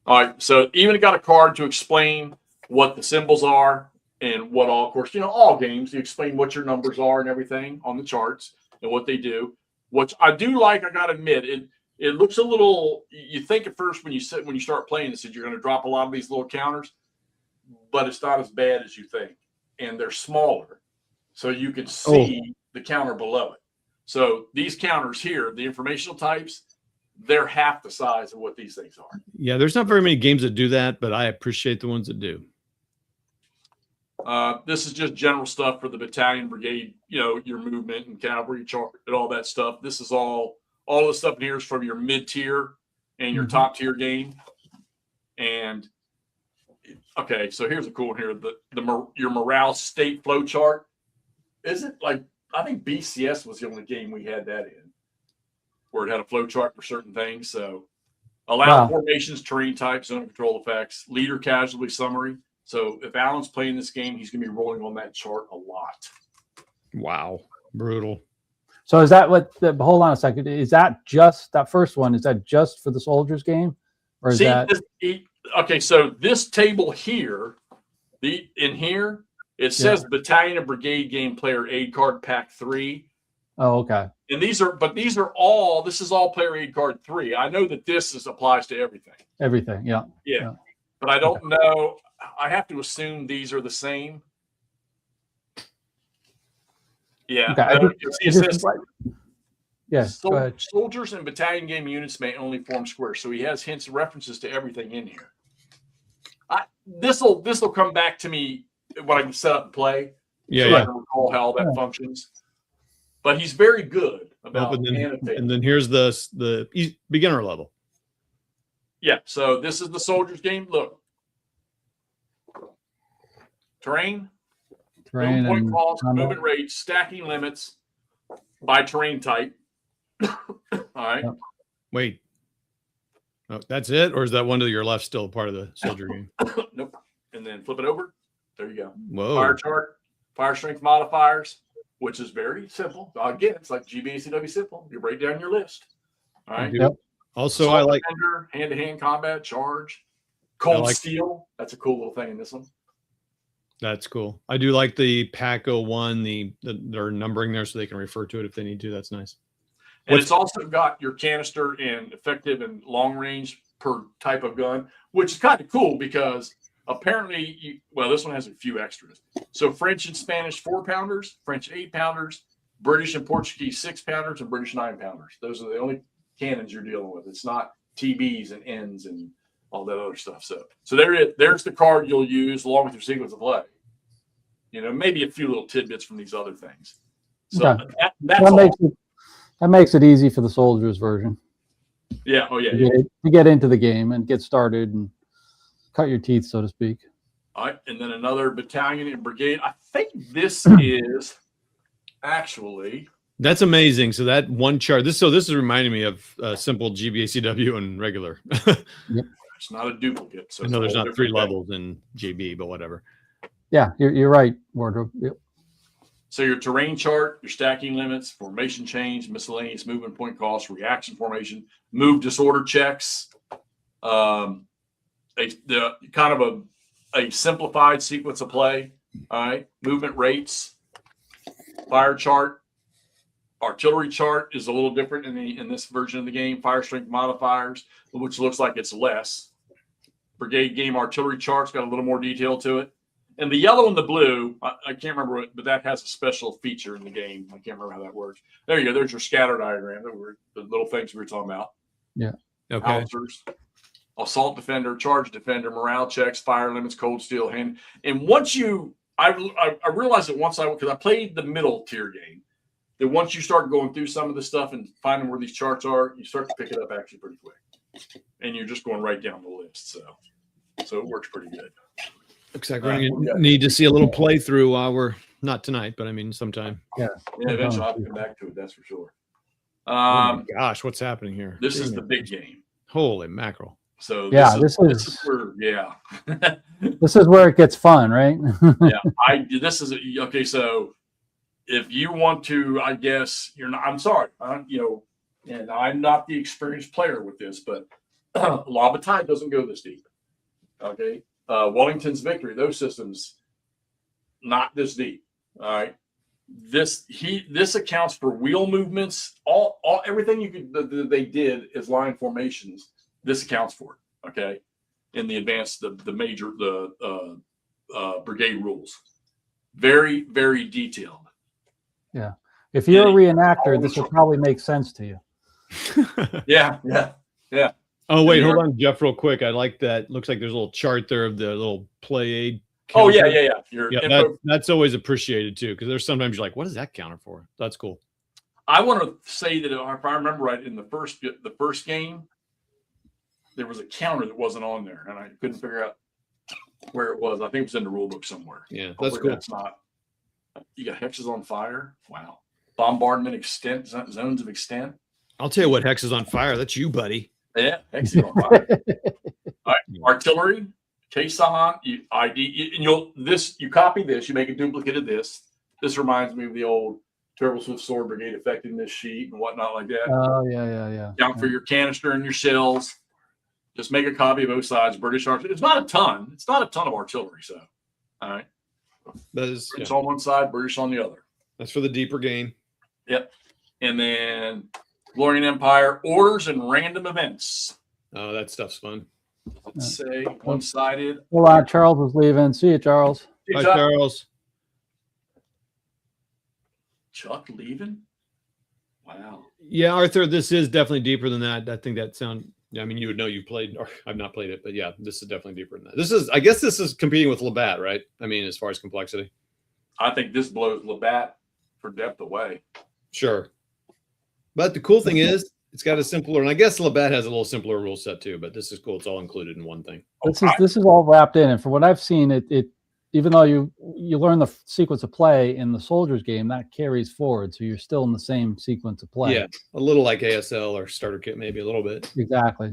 All right. So even got a card to explain what the symbols are and what all, of course, all games, you explain what your numbers are and everything on the charts and what they do, which I do like. I got to admit, it looks a little, you think at first when you start playing this, you're going to drop a lot of these little counters, but it's not as bad as you think. And they're smaller, so you can see the counter below it. So these counters here, the informational types, they're half the size of what these things are. Yeah, there's not very many games that do that, but I appreciate the ones that do. This is just general stuff for the battalion, brigade, your movement and cavalry chart and all that stuff. This is all the stuff in here is from your mid-tier and your top-tier game. And okay, so here's a cool one here. Your morale state flow chart. Is it like, I think BCS was the only game we had that in, where it had a flow chart for certain things. So allow formations, terrain types, zone control effects, leader casualty summary. So if Alan's playing this game, he's going to be rolling on that chart a lot. Wow, brutal. So is that what? Hold on a second. Is that just that first one? Is that just for the soldiers game, or is that? Okay, so this table here, in here, it says Battalion and Brigade Game Player Aid Card Pack 3. Oh, okay. And these are all. This is all Player Aid Card 3. I know that this applies to everything. Everything, yeah. But I don't know. I have to assume these are the same. Yeah. Okay. It says, go ahead. Soldiers and battalion game units may only form squares. So he has hints and references to everything in here. This will come back to me when I can set up and play. Yeah, so I can recall how that functions. But he's very good about annotating. And then here's the beginner level. Yeah. So this is the soldiers game. Look. Terrain point cost, movement rates, stacking limits by terrain type. All right. Wait. Oh, that's it? Or is that one to your left still part of the soldier game? Nope. And then flip it over. There you go. Whoa. Fire chart, fire strength modifiers, which is very simple. Again, it's like GBACW simple. You break down your list. All right. Yep. Also, Assault I like defender, hand-to-hand combat, charge, cold steel. That's a cool little thing in this one. That's cool. I do like the Pack 01, they're numbering there so they can refer to it if they need to. That's nice. And it's also got your canister and effective and long range per type of gun, which is kind of cool because apparently, this one has a few extras. So French and Spanish 4-pounders, French 8-pounders, British and Portuguese 6-pounders, and British 9-pounders. Those are the only cannons you're dealing with. It's not TBs and Ns and all that other stuff. So there's the card you'll use along with your sequence of play. Maybe a few little tidbits from these other things. So that makes it easy for the soldiers version. Yeah. Oh yeah. To get into the game and get started and cut your teeth, so to speak. All right, and then another battalion and brigade. I think this is actually. That's amazing. So that one chart. This is reminding me of simple GBACW and regular. Yep. It's not a duplicate. So I know there's not 3 levels in GB, but whatever. Yeah, you're right, Wardrobe. Yep. So your terrain chart, your stacking limits, formation change, miscellaneous movement point cost, reaction formation, move disorder checks, kind of a simplified sequence of play. All right, movement rates, fire chart, artillery chart is a little different in this version of the game. Fire strength modifiers, which looks like it's less. Brigade game artillery chart's got a little more detail to it. And the yellow and the blue, I can't remember it, but that has a special feature in the game. I can't remember how that works. There you go. There's your scatter diagram. The little things we were talking about. Yeah. Okay. Howitzers, assault defender, charge defender, morale checks, fire limits, cold steel hand. And once I realized it because I played the middle tier game, that once you start going through some of the stuff and finding where these charts are, you start to pick it up actually pretty quick. And you're just going right down the list. So it works pretty good. Looks like we're going to need to see a little playthrough while we're not tonight, but I mean sometime. Yeah. Eventually I'll come back to it. That's for sure. Oh my gosh, what's happening here? This is the big game. Holy mackerel! So this is where this is where it gets fun, right? Okay. So if you want to, I guess you're not. I'm sorry, and I'm not the experienced player with this, but La Bataille doesn't go this deep. Okay. Wellington's Victory, those systems, not this deep. All right. This accounts for wheel movements, all everything they did is line formations. This accounts for it. Okay. In the advanced, the major, brigade rules. Very, very detailed. Yeah. If you're a reenactor, this will probably make sense to you. Yeah. Oh, wait, hold on, Jeff, real quick. I like that. Looks like there's a little chart there of the little play aid. Counter. Oh, yeah. That's always appreciated, too, because there's sometimes you're like, what is that counter for? That's cool. I want to say that if I remember right, in the first game, there was a counter that wasn't on there, and I couldn't figure out where it was. I think it was in the rule book somewhere. Yeah, that's cool. That's not. You got hexes on fire. Wow. Bombardment extent, zones of extent. I'll tell you what hex is on fire. That's you, buddy. Yeah, hexes on fire. All right. Artillery, Caisson, you ID, and you copy this, you make a duplicate of this. This reminds me of the old Terrible Swift Sword Brigade effectiveness sheet and whatnot like that. Oh, yeah. Down for your canister and your shells. Just make a copy of both sides. British artillery. It's not a ton. It's not a ton of artillery. So, all right. That is British on one side, British on the other. That's for the deeper game. Yep. And then Glory and Empire, orders and random events. Oh, that stuff's fun. Let's say one-sided. Hold on, Charles is leaving. See you, Charles. Bye, Charles. Chuck leaving? Wow. Yeah, Arthur, this is definitely deeper than that. I think that sound. I mean, you would know you played, or I've not played it, but yeah, this is definitely deeper than that. I guess this is competing with Labatt, right? I mean, as far as complexity. I think this blows Labatt for depth away. Sure. But the cool thing is, it's got a simpler, and I guess Labatt has a little simpler rule set too, but this is cool. It's all included in one thing. This is all wrapped in, and from what I've seen, it even though you learn the sequence of play in the soldiers game, that carries forward, so you're still in the same sequence of play. Yeah, a little like ASL or starter kit, maybe a little bit. Exactly.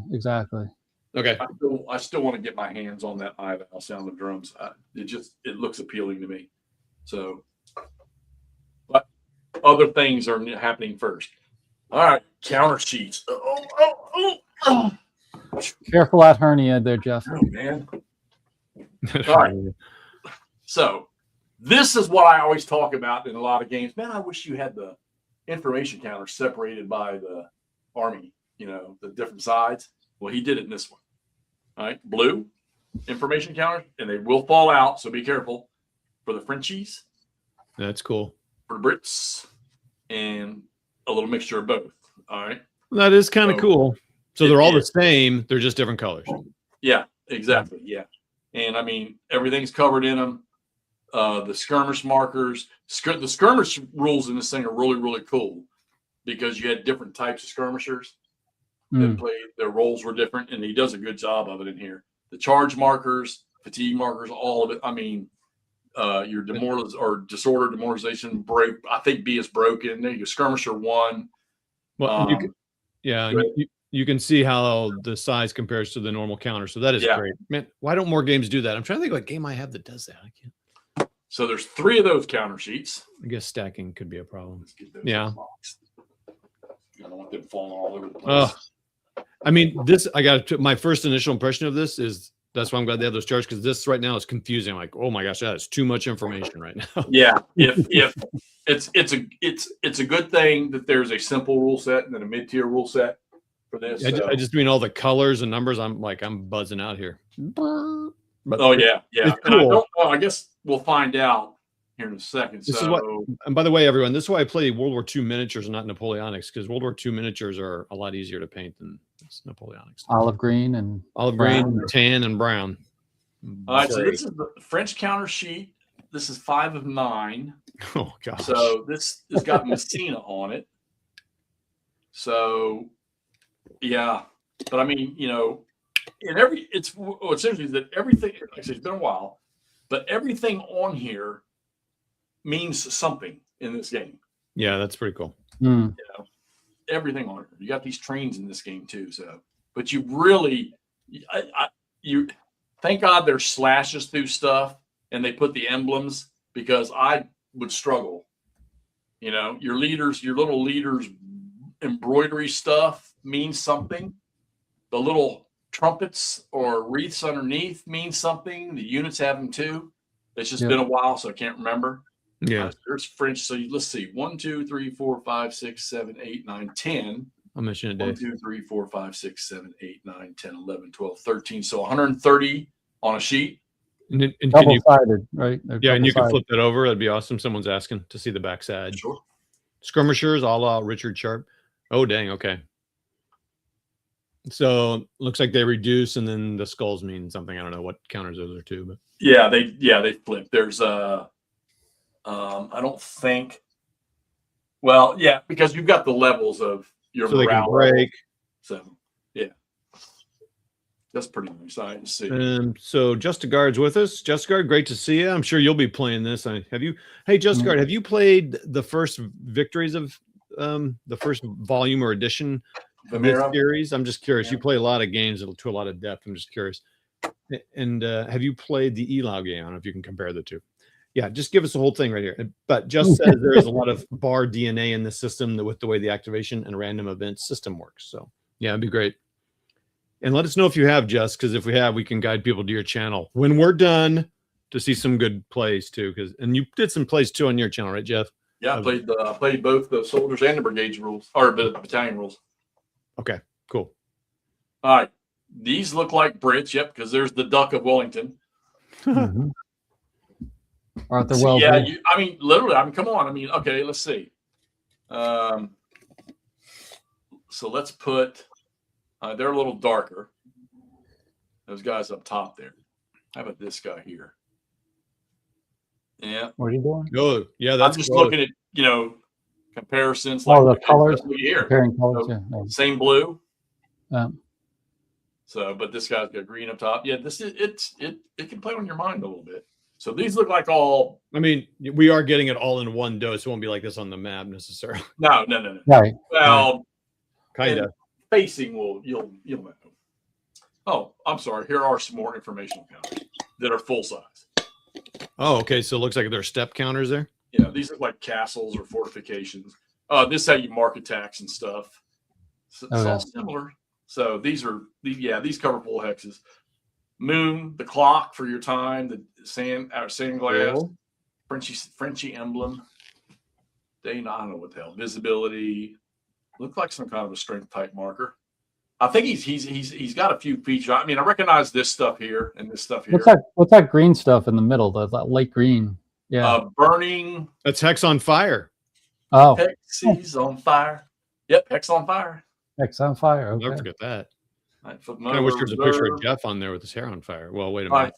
Okay. I still want to get my hands on that I'll sound the drums. It looks appealing to me. So, but other things are happening first. All right, counter sheets. Oh. Careful that hernia there, Jeff. Oh man. All right. So this is what I always talk about in a lot of games. Man, I wish you had the information counter separated by the army, the different sides. Well, he did it in this one. All right. Blue, information counter, and they will fall out, so be careful. For the Frenchies. That's cool. For the Brits, and a little mixture of both. All right. That is kind of cool. So they're all the same. They're just different colors. Yeah, exactly. Yeah. And I mean, everything's covered in them. The skirmish markers, the skirmish rules in this thing are really, really cool because you had different types of skirmishers that played. Their roles were different, and he does a good job of it in here. The charge markers, fatigue markers, all of it. I mean, your disorder, demoralization, break. I think B is broken. There you go. Skirmisher 1. Well, you can see how the size compares to the normal counter. So that is great. Man, why don't more games do that? I'm trying to think what game I have that does that. I can't. So there's 3 of those counter sheets. I guess stacking could be a problem. Yeah. I don't want them falling all over the place. I mean, my first initial impression of this is that's why I'm glad they have those charts, because this right now is confusing. I'm like, oh my gosh, that is too much information right now. Yeah. If it's a good thing that there's a simple rule set and then a mid-tier rule set for this. I just mean all the colors and numbers. I'm buzzing out here. But, yeah. It's And I cool. don't know. I guess we'll find out here in a second. And by the way, everyone, this is why I play World War II miniatures and not Napoleonics, because World War II miniatures are a lot easier to paint than Napoleonics. Olive green, tan, and brown. All right, so this is the French counter sheet. This is 5 of 9. Oh gosh. So this has got Messina on it. So yeah, but I mean, what's interesting is that everything. Actually, it's been a while, but everything on here means something in this game. Yeah, that's pretty cool. Everything on it. You got these trains in this game too. So, but you really, you thank God there's slashes through stuff and they put the emblems, because I would struggle. Your little leaders embroidery stuff means something. The little trumpets or wreaths underneath mean something. The units have them too. It's just been a while, so I can't remember. Yeah. There's French. So let's see. 1, 2, 3, 4, 5, 6, 7, 8, 9, 10. I'll mention it, Dave. 1, 2, 3, 4, 5, 6, 7, 8, 9, 10, 11, 12, 13. So 130 on a sheet. And double-sided, right? Yeah, and you can flip that over. That'd be awesome. Someone's asking to see the backside. Sure. Skirmishers, a la Richard Sharp. Oh, dang. Okay. So looks like they reduce, and then the skulls mean something. I don't know what counters those are to, but they flip. There's I don't think. Well, yeah, because you've got the levels of your so morale. They can break. So yeah, that's pretty exciting to see. So Justiguard's with us. Justiguard, great to see you. I'm sure you'll be playing this. Have you? Hey, Justiguard, have you played the first victories of the first volume or edition of this series? I'm just curious. You play a lot of games to a lot of depth. I'm just curious. And have you played the ELAW game? I don't know if you can compare the two. Yeah, just give us the whole thing right here. But just says there is a lot of bar DNA in the system with the way the activation and random events system works. So yeah, it'd be great. And let us know if you have, Just, because if we have, we can guide people to your channel when we're done to see some good plays too. And you did some plays too on your channel, right, Jeff? Yeah, I played both the soldiers and the brigades rules, or the battalion rules. Okay, cool. All right. These look like Brits, yep, because there's the Duck of Wellington. Mm-hmm. Arthur So, Wellesley. yeah, I mean, literally, come on. I mean, okay, let's see. So let's put, they're a little darker. Those guys up top there. How about this guy here? Yeah. What are you doing? Oh, yeah, that's I'm just close. looking at, comparisons. The colors. Here. Comparing colors, So, yeah. same blue. Um, So, but this guy's got green up top. Yeah, it can play on your mind a little bit. So these look like all. I mean, we are getting it all in one dose. It won't be like this on the map necessarily. No. right. Well, Kind of. Facing you'll know. Oh, I'm sorry. Here are some more informational counters that are full size. Oh, okay. So it looks like there are step counters there. Yeah, these look like castles or fortifications. This is how you mark attacks and stuff. So, it's all similar. So these cover full hexes. Moon, the clock for your time, the sand glass, Cool. Frenchy emblem. I don't know what the hell. Visibility. Look like some kind of a strength type marker. I think he's got a few features. I mean, I recognize this stuff here and this stuff here. What's that green stuff in the middle? That light green. Yeah. Burning. That's Hex on Fire. Oh. Hexes on fire. Yep, Hex on Fire. Hex on Fire. Okay. Don't forget that. Right, I wish there was a picture of Jeff on there with his hair on fire. Well, wait a minute.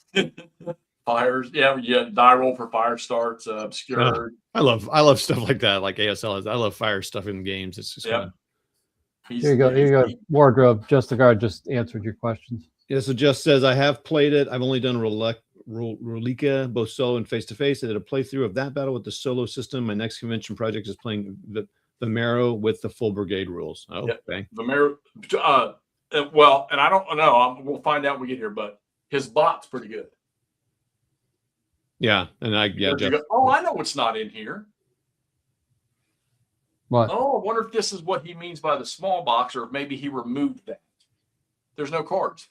Right. Fires. Yeah, die roll for fire starts, obscured. I love stuff like that, like ASL is. I love fire stuff in games. It's just fun. Here you go. Wardrobe. Just the guard just answered your questions. Yeah, so Just says, I have played it. I've only done Relica, both solo and face-to-face. I did a playthrough of that battle with the solo system. My next convention project is playing the Marrow with the full brigade rules. Oh, yep. Okay. The Marrow, well, and I don't know. We'll find out when we get here, but his bot's pretty good. Yeah, and Jeff. Oh, I know what's not in here. What? Oh, I wonder if this is what he means by the small box, or if maybe he removed that. There's no cards.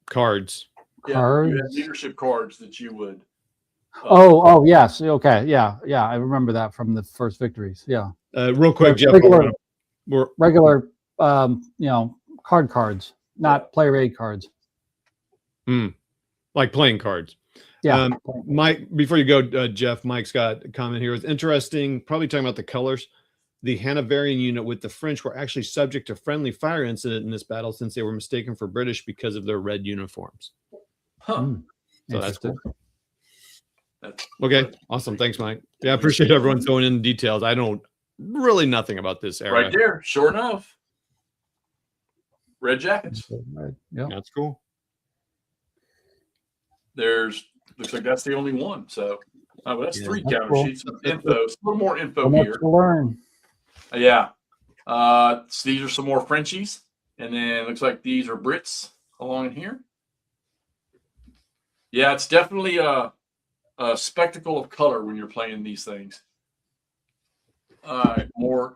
Cards. Yeah, Cards? you had leadership cards that you would. Oh, yes. Okay. Yeah. I remember that from the first victories. Yeah. Real quick, Jeff. Regular, cards, not play raid cards. Like playing cards. Yeah. Mike, before you go, Jeff, Mike's got a comment here. It's interesting, probably talking about the colors. The Hanoverian unit with the French were actually subject to friendly fire incident in this battle since they were mistaken for British because of their red uniforms. Huh. So that's cool. Okay, awesome. Thanks, Mike. Yeah, I appreciate everyone throwing in details. I don't really nothing about this era. Right there, sure enough. Red jackets. Yeah, that's cool. Looks like that's the only one. So that's 3 counter cool. sheets with info. A little more info much here. to learn. Yeah. So these are some more Frenchies. And then it looks like these are Brits along in here. Yeah, it's definitely a spectacle of color when you're playing these things. More.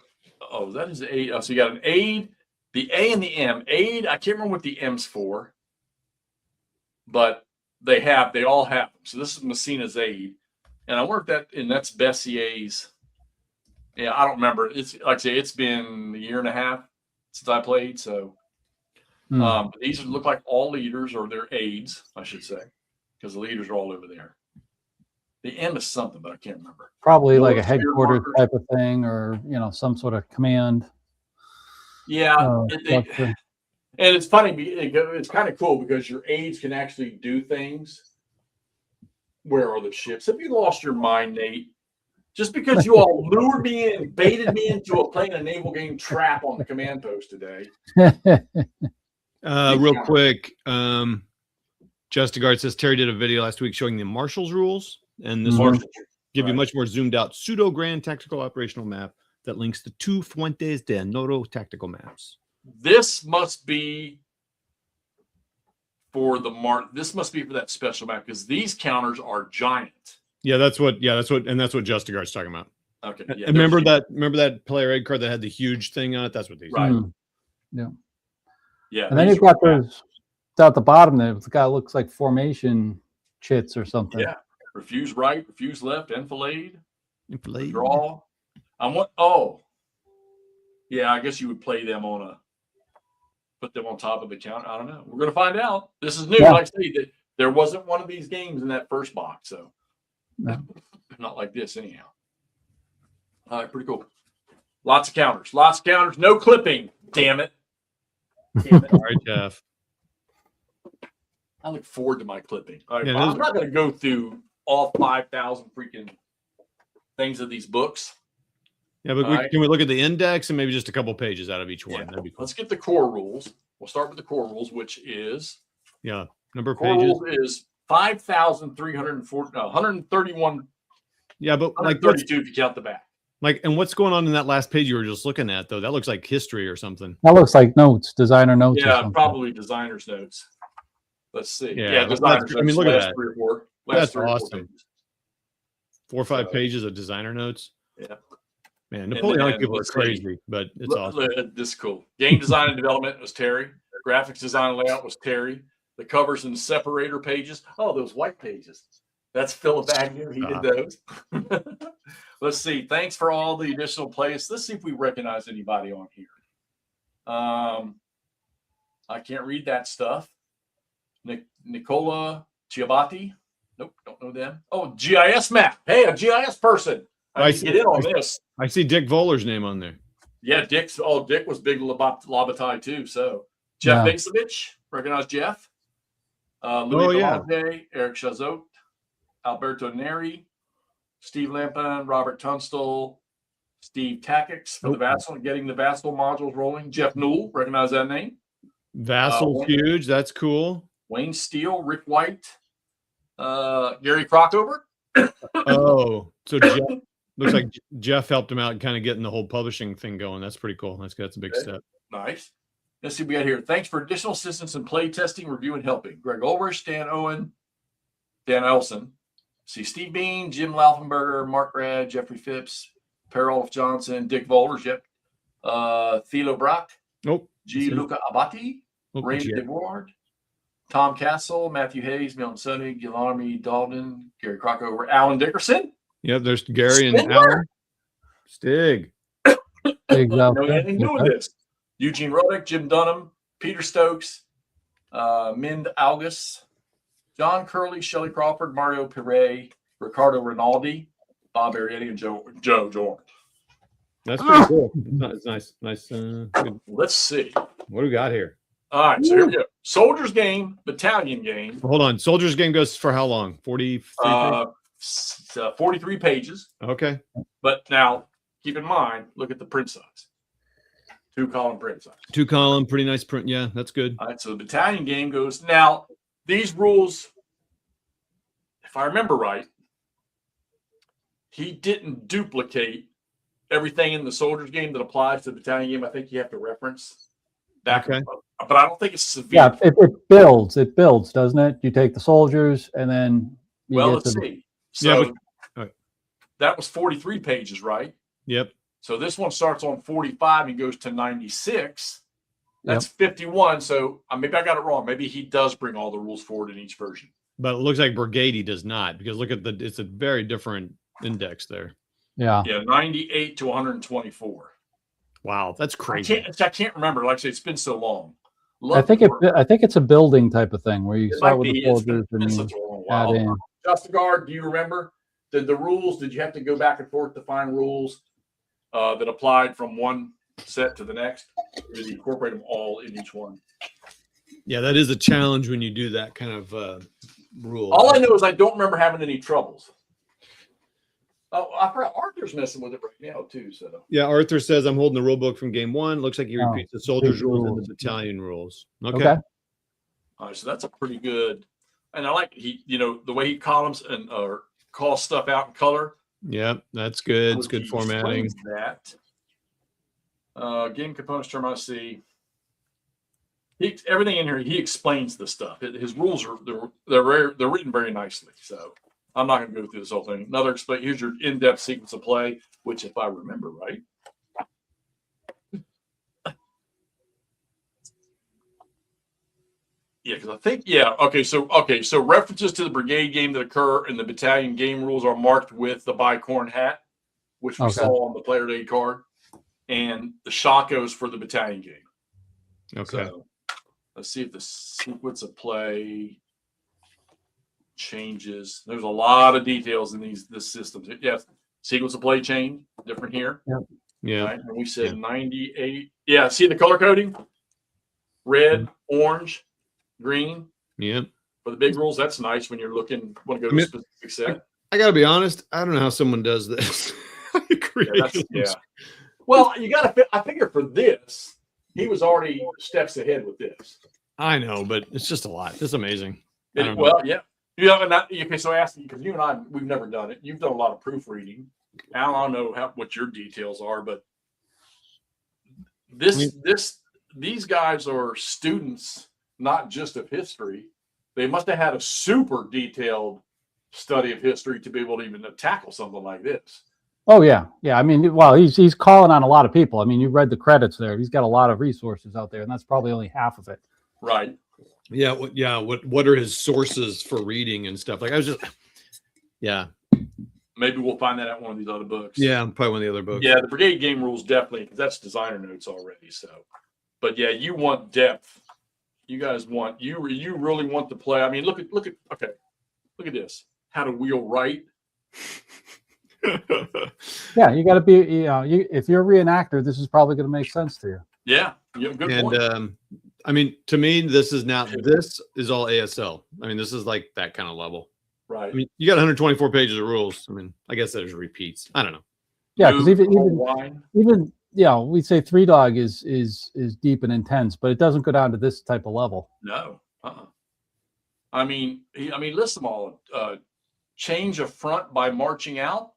Oh, that is aid. So you got an aid, the A and the M. Aid, I can't remember what the M's for, but they all have them. So this is Messina's aid. And I wonder if that's Bessier's. Yeah, I don't remember. It's like I say, it's been a year and a half since I played. So these look like all leaders, or they're aides, I should say, because the leaders are all over there. The M is something, but I can't remember. Probably like a headquarters type of thing, or some sort of command. Yeah, and it's funny. It's kind of cool because your aides can actually do things. Where are the ships? Have you lost your mind, Nate? Just because you all lured me in, baited me into playing a naval game trap on the command post today. Real quick, Justigard says Terry did a video last week showing the Marshall's rules, and this will give you much more zoomed out pseudo grand tactical operational map that links the 2 Fuentes de Noro tactical maps. This must be for the mark. This must be for that special map because these counters are giant. Yeah, that's what Justigard's talking about. Okay. Yeah, remember that player egg card that had the huge thing on it? That's what these right. are. Yeah. Yeah. And then you've got those at the bottom there. The guy looks like formation chits or something. Yeah. Refuse right, refuse left, enfilade. Enfilade. Draw. Yeah, I guess you would play them put them on top of the counter. I don't know. We're gonna find out. This is new. Yeah. Like I say, that there wasn't one of these games in that first box, so No. not like this anyhow. All right, pretty cool. Lots of counters. No clipping. Damn it. All right, Jeff. I look forward to my clipping. All right, Yeah, I'm not going to go through all 5,000 freaking things of these books. Yeah, but can we look at the index and maybe just a couple pages out of each one? Yeah. That'd be cool. Let's get the core rules. We'll start with the core rules, which is number of core pages. rules is 131. Yeah, but like 32 if you count the back. and what's going on in that last page you were just looking at though? That looks like history or something. That looks like notes, designer notes. or Yeah, something. probably designer's notes. Let's see. Yeah, designer's notes. I mean, look at last that. 3 or 4. That's 3 or 4 awesome. pages. 4 or 5 pages of designer notes. Yeah. Man, Napoleonic people are let's see. crazy, but it's awesome. This is cool. Game design and development was Terry. Graphics design and layout was Terry. The covers and separator pages. Oh, those white pages. That's Philip Agnew. He did those. Let's see. Thanks for all the additional plays. Let's see if we recognize anybody on here. I can't read that stuff. Nicola Giabatti. Nope, don't know them. Oh, GIS map. Hey, a GIS person. I can get in on this. I see Dick Voeller's name on there. Yeah, Dick was big Lobatai too. So Jeff Bixovich, recognize Jeff. Louis Belanger, Eric Chazot, Alberto Neri, Steve Lampin, Robert Tunstall, Steve Tackix for the Vassal and getting the Vassal modules rolling. Jeff Newell, recognize that name. Vassal's huge. That's cool. Wayne Steele, Rick White, Gary Crockover. Oh, so Jeff, looks like Jeff helped him out kind of getting the whole publishing thing going. That's pretty cool. That's a big step. Nice. Let's see what we got here. Thanks for additional assistance in play testing, review, and helping. Greg Ulrich, Dan Owen, Dan Elson. See Steve Bean, Jim Laufenberger, Mark Rad, Jeffrey Phipps, Per-Olaf Johnson, Dick Vollers, Thilo Brock, G. Luca Abati, Raymond DeWard, Tom Castle, Matthew Hayes, Milton Sonny, Guillermo Dalton, Gary Crockover, Alan Dickerson. Yep, there's Gary and Alan. Stig. No anything to do with this. Eugene Rodick, Jim Dunham, Peter Stokes, Mind August, John Curley, Shelley Crawford, Mario Pire, Ricardo Rinaldi, Bob Arietti, and Joe Jordan. That's pretty cool. It's nice. Good. Let's see. What do we got here? All right, so here we go. Soldiers game, battalion game. Hold on. Soldiers game goes for how long? 43 pages. Okay. But now, keep in mind, look at the print size. 2-column print size. 2-column, pretty nice print. Yeah, that's good. All right, so the battalion game goes. Now, these rules, if I remember right, he didn't duplicate everything in the soldiers game that applies to the battalion game. I think you have to reference that. Okay. But I don't think it's severe. Yeah, it builds. It builds, doesn't it? You take the soldiers and then let's see. So right. That was 43 pages, right? Yep. So this one starts on 45 and goes to 96. That's 51. So maybe I got it wrong. Maybe he does bring all the rules forward in each version. But it looks like Brigade does not, because look at it's a very different index there. Yeah. Yeah, 98 to 124. Wow, that's crazy. I can't remember. Like I say, it's been so long. I think it's a building type of thing where you start with the soldiers and you add in. Justigard, do you remember the rules? Did you have to go back and forth to find rules that applied from one set to the next? Or did you incorporate them all in each one? Yeah, that is a challenge when you do that kind of rule. All I know is I don't remember having any troubles. Oh, I forgot Arthur's messing with it right now too. So yeah, Arthur says I'm holding the rule book from game 1. Looks like he repeats the soldiers rules and the battalion rules. Okay. All right, so that's a pretty good. And I like the way he columns and or calls stuff out in color. Yeah, that's good. It's good formatting. That game components term I see. everything in here, he explains the stuff. His rules are they're written very nicely. So I'm not going to go through this whole thing. Here's your in-depth sequence of play, which, if I remember right, yeah, because I think okay. So references to the brigade game that occur in the battalion game rules are marked with the bicorn hat, which we saw on the player aid card, and the shakos for the battalion game. Okay. So, let's see if the sequence of play changes. There's a lot of details in this system. Yes, sequence of play change, different here. Yeah. Right? And we said 98. Yeah, see the color coding? Red, orange, green. Yeah. For the big rules, that's nice when you're want to go to a specific set. I got to be honest. I don't know how someone does this. Well, you got to. I figure for this, he was already steps ahead with this. I know, but it's just a lot. It's amazing. Yeah. So I asked you, because you and I, we've never done it. You've done a lot of proofreading. I don't know what your details are, but these guys are students, not just of history. They must have had a super detailed study of history to be able to even tackle something like this. Oh yeah. I mean, well, he's calling on a lot of people. I mean, you read the credits there. He's got a lot of resources out there, and that's probably only half of it. Right. Yeah. What are his sources for reading and stuff? Like, Maybe we'll find that out in one of these other books. Yeah, probably one of the other books. Yeah, the brigade game rules definitely, because that's designer notes already. So, but yeah, you want depth. You guys want you really want to play. I mean, look at this. How to wheel right. Yeah, you got to be. If you're a reenactor, this is probably going to make sense to you. Yeah, good point. I mean, to me, this is all ASL. I mean, this is like that kind of level. Right. I mean, you got 124 pages of rules. I mean, I guess there's repeats. I don't know. Yeah, because even we say Three Dog is deep and intense, but it doesn't go down to this type of level. No. I mean, list them all. Change a front by marching out.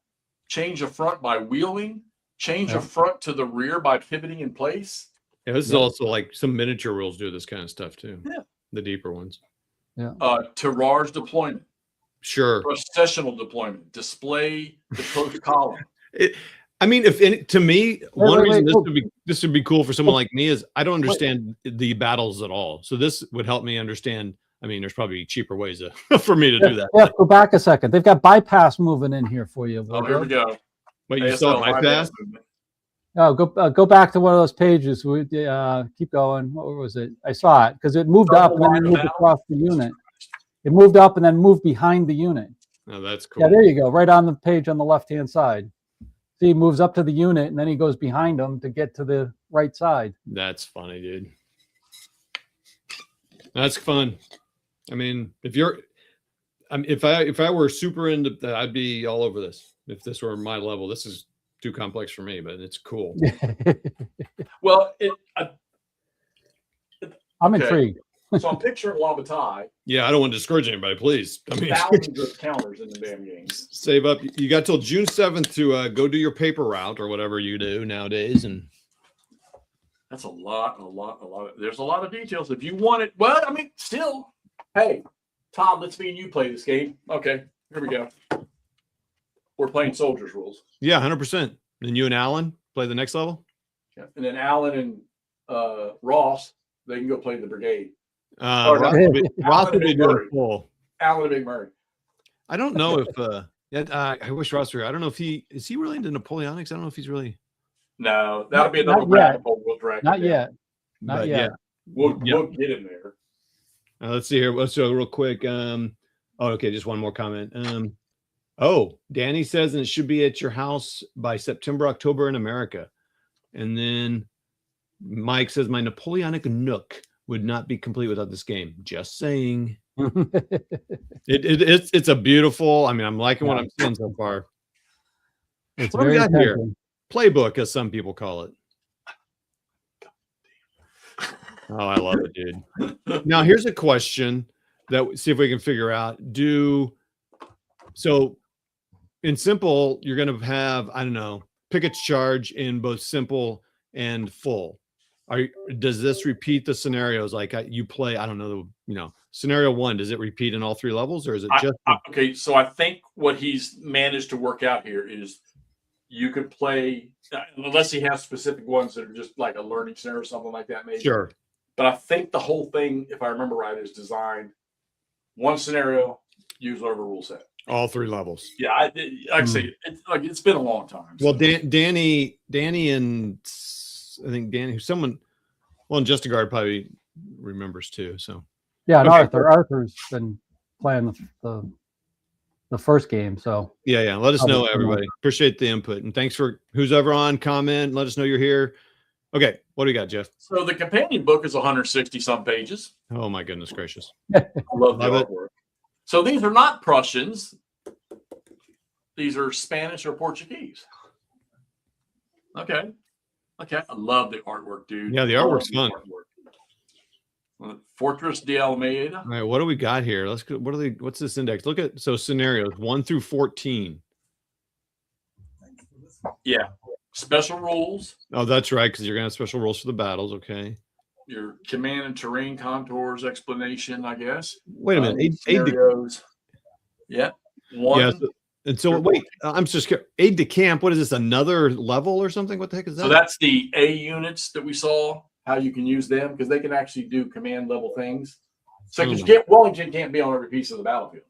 Change a front by wheeling. Change a front to the rear by pivoting in place. Yeah, this is also like some miniature rules do this kind of stuff too. Yeah. The deeper ones. Yeah. Tirage deployment. Sure. Processional deployment. Display the close column. To me, one reason this would be cool for someone like me is I don't understand the battles at all. So this would help me understand. I mean, there's probably cheaper ways for me to do that. Yeah, go back a second. They've got bypass moving in here for you. Oh, here we go. But you saw bypass? Oh, go back to one of those pages. Keep going. What was it? I saw it because it moved up and then it moved across the unit. It moved up and then moved behind the unit. Oh, that's cool. Yeah, there you go. Right on the page on the left-hand side. See, he moves up to the unit and then he goes behind them to get to the right side. That's funny, dude. That's fun. I mean, if I were super into that, I'd be all over this. If this were my level, this is too complex for me, but it's cool. Well, I'm intrigued. So I'm picturing Labatai. Yeah, I don't want to discourage anybody, please. I mean, thousands of counters in the damn games. Save up. You got till June 7th to go do your paper route or whatever you do nowadays, and that's a lot. There's a lot of details. If you want it, well, I mean, still, hey, Todd, let's me and you play this game. Okay, here we go. We're playing soldiers rules. Yeah, 100%. And you and Alan play the next level. Yeah. And then Alan and Ross, they can go play the brigade. Ross would be doing full. Alan and Big Murray. I don't know if I wish Ross were here. I don't know if is he really into Napoleonics? I don't know if he's really. No, that'll be another rabbit hole we'll drag. Not yet. Not yet. Yeah. We'll get in there. Let's see here. Let's go real quick. Okay, just one more comment. Danny says, and it should be at your house by September, October in America. And then Mike says, my Napoleonic Nook would not be complete without this game. Just saying. It's a beautiful. I mean, I'm liking what I'm seeing so far. It's what do we got here? Playbook, as some people call it. Oh, I love it, dude. Now, here's a question that see if we can figure out. So in simple, you're going to have, I don't know, pick a charge in both simple and full. Does this repeat the scenarios like you play? I don't know. Scenario 1. Does it repeat in all 3 levels, or is it just okay? So I think what he's managed to work out here is you could play unless he has specific ones that are just like a learning center or something like that, maybe. Sure. But I think the whole thing, if I remember right, is designed one scenario, use whatever rule set. All 3 levels. Yeah, I say it's been a long time. Well, Danny, and I think Danny, and Just a Guard probably remembers too. So yeah, and okay. Arthur's been playing the first game. So yeah. Let us know, everybody. Appreciate the input, and thanks for who's ever on. Comment. Let us know you're here. Okay, what do you got, Jeff? So the companion book is 160 some pages. Oh my goodness gracious! I love the it. artwork. So these are not Prussians. These are Spanish or Portuguese. Okay. I love the artwork, dude. Yeah, the artwork's fun. Fortress de Almeida. All right, what do we got here? Let's go. What's this index? Look at scenarios 1 through 14. Yeah. Special rules. Oh, that's right, because you're gonna have special rules for the battles. Okay. Your command and terrain contours explanation, I guess. Wait a minute. Scenarios. Yeah. One. Yeah. And so wait, I'm just scared. Aide de camp. What is this? Another level or something? What the heck is that? So that's the A units that we saw. How you can use them because they can actually do command level things. So because Wellington can't be on every piece of the battlefield.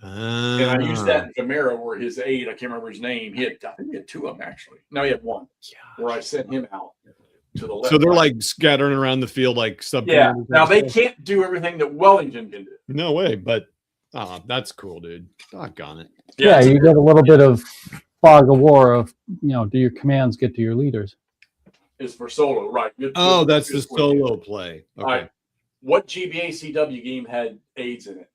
And I used that in Camaro where his aide, I can't remember his name. I think he had 2 of them actually. No, he had 1. Yeah. Where I sent him out to the left. So they're like scattering around the field like sub. Yeah. Now they can't do everything that Wellington can do. No way, but that's cool, dude. Doggone it. Yeah, you get a little bit of fog of war of do your commands get to your leaders? Is for solo, right? That's the solo play. Okay. All right. What GBACW game had aids in it?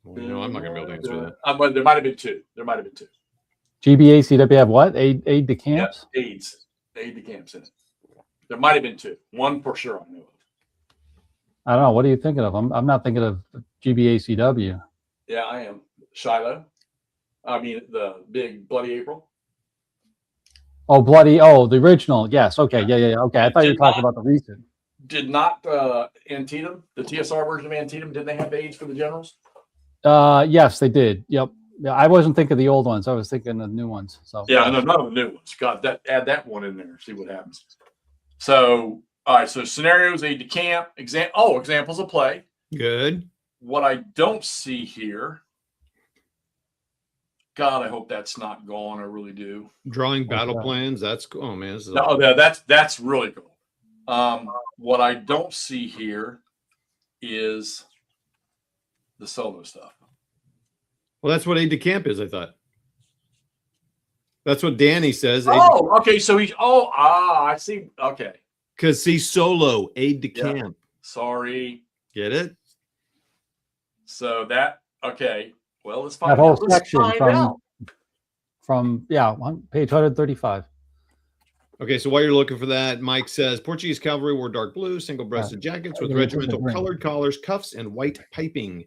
Well, I'm not gonna be able to answer that. There might have been 2. GBACW have what? Aid to camps? Yeah, aids. Aid to camps in it. There might have been 2. 1 for sure I knew of. I don't know. What are you thinking of? I'm not thinking of GBACW. Yeah, I am. Shiloh. I mean, the big Bloody April. Oh, the original. Yes. Okay. Yeah. Okay. I thought you were talking about the recent. Did not Antietam, the TSR version of Antietam, did they have aids for the generals? Yes, they did. Yep. Yeah, I wasn't thinking of the old ones. I was thinking of the new ones. So yeah, no, none of the new ones. God, add that one in there. See what happens. So all right. So scenarios, aid to camp, examples of play. Good. What I don't see here. God, I hope that's not gone. I really do. Drawing battle plans. That's cool. Oh man, that's really cool. What I don't see here is the solo stuff. Well, that's what aide de camp is. I thought that's what Danny says. Oh, okay. So I see. Okay, because he's solo aide de camp. Sorry. Get it? So okay. Well, let's find that whole out. section from page 135. Okay, so while you're looking for that, Mike says Portuguese cavalry wore dark blue, single-breasted jackets with regimental colored collars, cuffs, and white piping.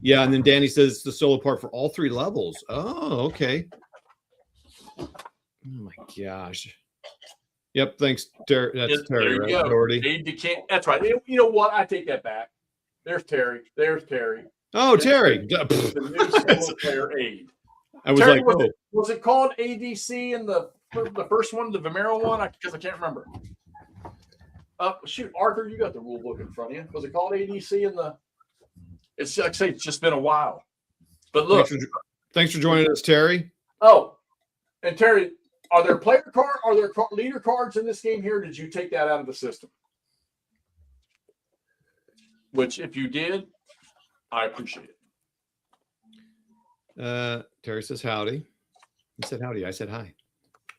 Yeah, and then Danny says the solo part for all 3 levels. Oh, okay. Oh my gosh. Yep, thanks, Terry. That's Terry. There you go. That's right. You know what? I take that back. There's Terry. Oh, Terry. The new single player aid. I was Terry, like, was it called ADC in the first one, the Vimero one? Because I can't remember. Shoot, Arthur, you got the rule book in front of you. Was it called ADC in the? It's like I say, it's just been a while. But look, thanks for joining us, Terry. Oh, and Terry, are there leader cards in this game here? Or did you take that out of the system? Which, if you did, I appreciate it. Terry says howdy. He said howdy. I said hi.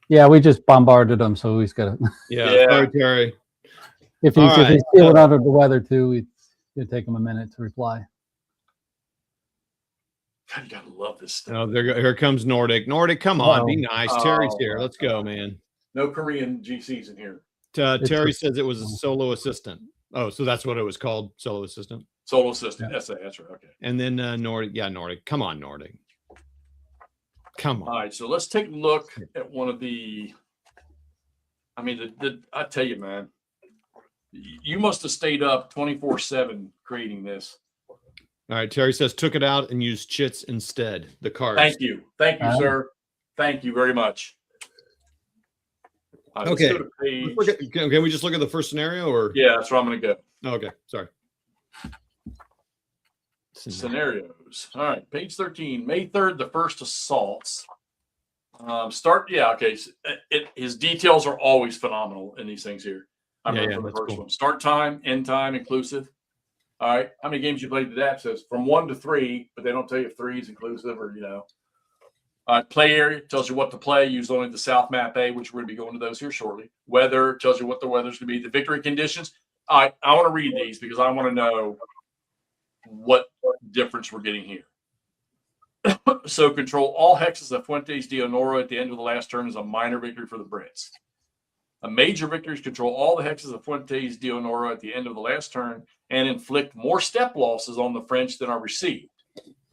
Yeah, we just bombarded him, so he's got to. Yeah, sorry, Terry. If he's feeling under the weather too, it'd take him a minute to reply. God, you gotta love this stuff. Oh, here comes Nordic. Nordic, come on, be nice. Terry's here. Let's go, man. No Korean GCs in here. Terry says it was a solo assistant. Oh, so that's what it was called, solo assistant. Solo assistant. Yeah. That's right. Okay. And then Nordic. Yeah, Nordic. Come on, Nordic. Come on. All right, so let's take a look at one of the I mean, I tell you, man, you must have stayed up 24/7 creating this. All right. Terry says took it out and used chits instead. The cards. Thank you, sir. Thank you very much. All right, Okay. Let's go to page. Can we just look at the first scenario, or Yeah, that's where I'm going to go. Okay, sorry. Scenarios. All right, page 13. May 3rd, the first assaults. Start. Yeah, okay. So his details are always phenomenal in these things here. I'm ready for the first one. Start time, end time, inclusive. All right. How many games you played today? It says from 1 to 3, but they don't tell you if 3 is inclusive or, All right, play area tells you what to play. Use only the South Map A, which we're going to be going to those here shortly. Weather tells you what the weather's going to be. The victory conditions. I want to read these because I want to know what difference we're getting here. So control all hexes of Fuentes de Honoro at the end of the last turn is a minor victory for the Brits. A major victory is control all the hexes of Fuentes de Honoro at the end of the last turn and inflict more step losses on the French than are received.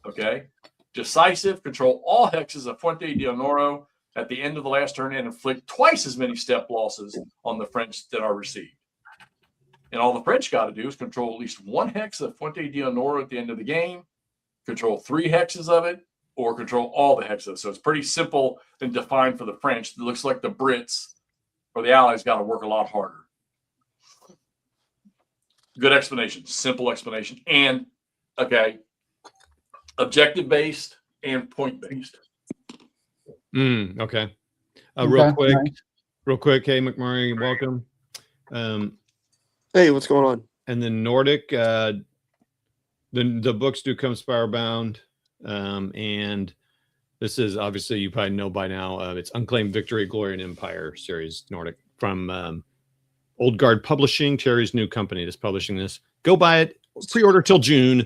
Okay? Decisive, control all hexes of Fuente de Honoro at the end of the last turn and inflict twice as many step losses on the French that are received. And all the French got to do is control at least one hex of Fuente de Honoro at the end of the game, control 3 hexes of it, or control all the hexes. So it's pretty simple and defined for the French. It looks like the Brits or the Allies got to work a lot harder. Good explanation, simple explanation, and objective based and point based. Okay. Real quick. Hey, McMurray, welcome. Hey, what's going on? And then Nordic, the books do come Spirebound, and this is obviously you probably know by now. It's Unclaimed Victory, Glory, and Empire series, Nordic from Old Guard Publishing, Terry's new company that's publishing this. Go buy it. Pre-order till June.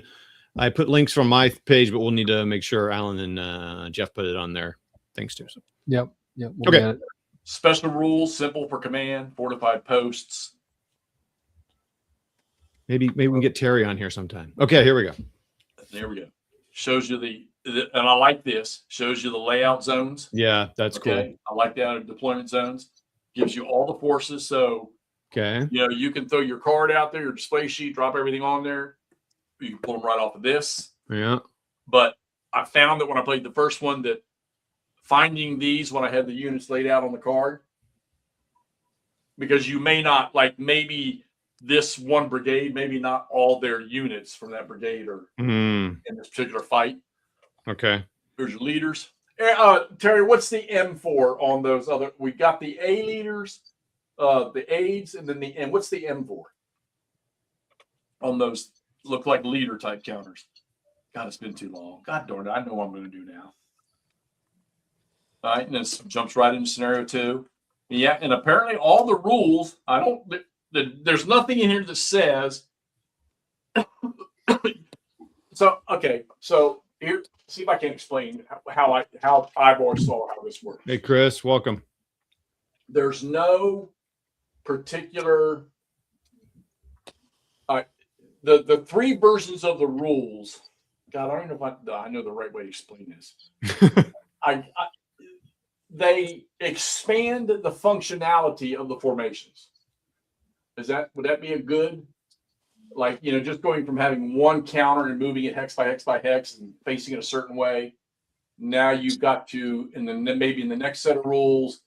I put links from my page, but we'll need to make sure Alan and Jeff put it on there. Thanks to. So. Yep. We'll okay. Special rules, simple for command, fortified posts. Maybe we can get Terry on here sometime. Okay, here we go. There we go. Shows you and I like this. Shows you the layout zones. Yeah, that's cool. I like that. Deployment zones. Gives you all the forces. So, you can throw your card out there, your display sheet, drop everything on there. You can pull them right off of this. Yeah. But I found that when I played the first one that finding these when I had the units laid out on the card, because you may not, maybe this one brigade, maybe not all their units from that brigade are in this particular fight. Okay. Here's your leaders. Terry, what's the M for on those other? We got the A leaders, the aides, and then the M. What's the M for on those? Look like leader type counters. God, it's been too long. God darn it. I know what I'm going to do now. All right. And this jumps right into scenario 2. Yeah. And apparently all the rules, there's nothing in here that says. So here, see if I can explain how I've always saw how this works. Hey, Chris, welcome. There's no particular. The 3 versions of the rules. God, I don't know if I know the right way to explain this. They expand the functionality of the formations. Would that be a good, just going from having one counter and moving it hex by hex by hex and facing it a certain way. Now you've got to, and then maybe in the next set of rules,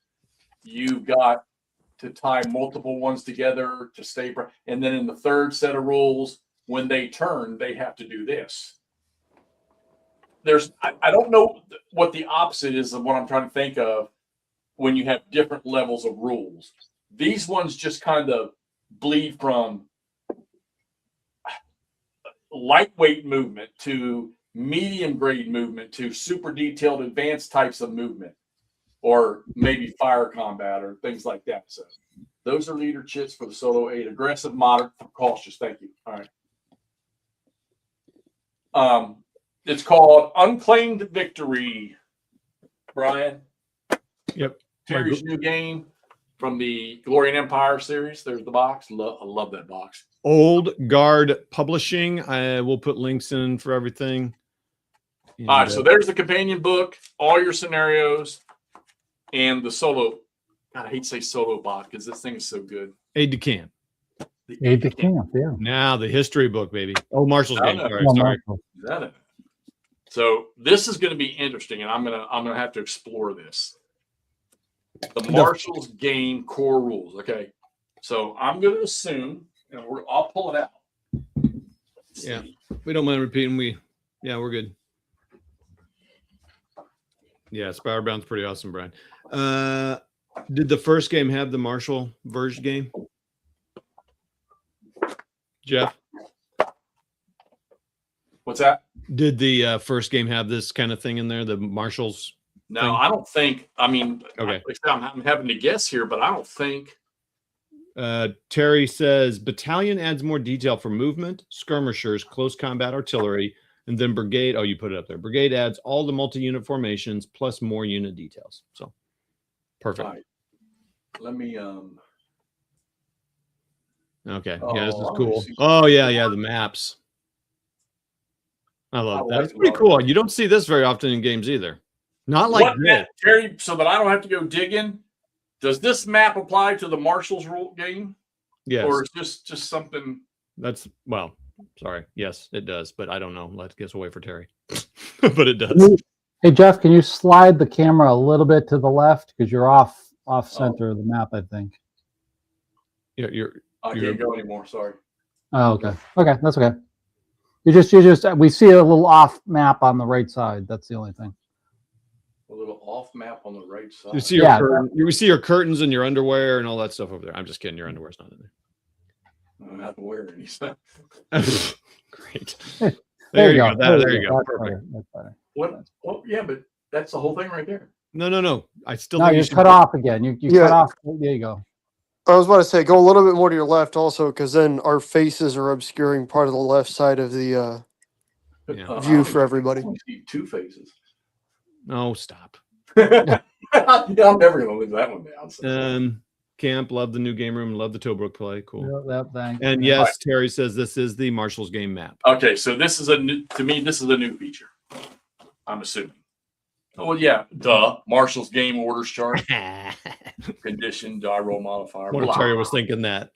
you've got to tie multiple ones together to stay. And then in the third set of rules, when they turn, they have to do this. I don't know what the opposite is of what I'm trying to think of when you have different levels of rules. These ones just kind of bleed from lightweight movement to medium grade movement to super detailed advanced types of movement, or maybe fire combat or things like that. So those are leader chits for the solo 8. Aggressive, moderate, cautious. Thank you. All right. It's called Unclaimed Victory, Brian. Yep. Terry's new game from the Glory and Empire series. There's the box. I love that box. Old Guard Publishing. I will put links in for everything. And, all right, so there's the companion book, all your scenarios, and the solo God, I hate to say solo bot because this thing is so good. Aide de camp. Aide de camp, yeah. Now the history book, baby. Oh, Marshall's game. Sorry, Oh, sorry. Marshall. Is that it? So this is going to be interesting, and I'm gonna have to explore this. The Marshall's game core rules. Okay, so I'm going to assume, and I'll pull it out. Let's Yeah. see. We don't mind repeating. We're good. Yeah, Spiral Bound's pretty awesome, Brian. Did the first game have the Marshall version game? Jeff? What's that? Did the first game have this kind of thing in there? The Marshalls? No, thing? I don't think. I mean, Okay. I'm having to guess here, but I don't think. Terry says battalion adds more detail for movement, skirmishers, close combat artillery, and then brigade. Oh, you put it up there. Brigade adds all the multi-unit formations plus more unit details. So perfect. All right. Let me. Okay. Oh, Yeah, this is I cool. see. Oh, yeah, the maps. I love I that. like That's pretty it. cool. You don't see this very often in games either. Not like What this. map, Terry? So that I don't have to go digging. Does this map apply to the Marshall's rule game, Yes. or is this just something? That's sorry. Yes, it does, but I don't know. Let's guess away for Terry. But it does. Hey, Jeff, can you slide the camera a little bit to the left? Because you're off center of the map, I think. Yeah, I can't go anymore. Sorry. Oh, okay. Okay, that's okay. You just we see a little off map on the right side. That's the only thing. A little off map on the right side. you see your Yeah. you see your curtains and your underwear and all that stuff over there. I'm just kidding. Your underwear's not in I don't have to wear any stuff. there. Great. There you go. There you go. That's Perfect. better. That's better. What? Well, yeah, but that's the whole thing right there. No. I still No, think you you should cut off again. You Yeah. cut off. There you go. I was about to say, go a little bit more to your left also, because then our faces are obscuring part of the left side of the Yeah. view for everybody. I only see two faces. No, stop. Yeah, I'm never gonna leave that one down. So. Camp, love the new game room, love the Tobruk play. Cool. Yep, thanks. And yes, Terry says this is the Marshall's game map. Okay, so this is to me, this is a new feature. I'm assuming. Oh, well, yeah, Marshall's game orders chart, condition, die roll modifier. What if Terry was thinking that?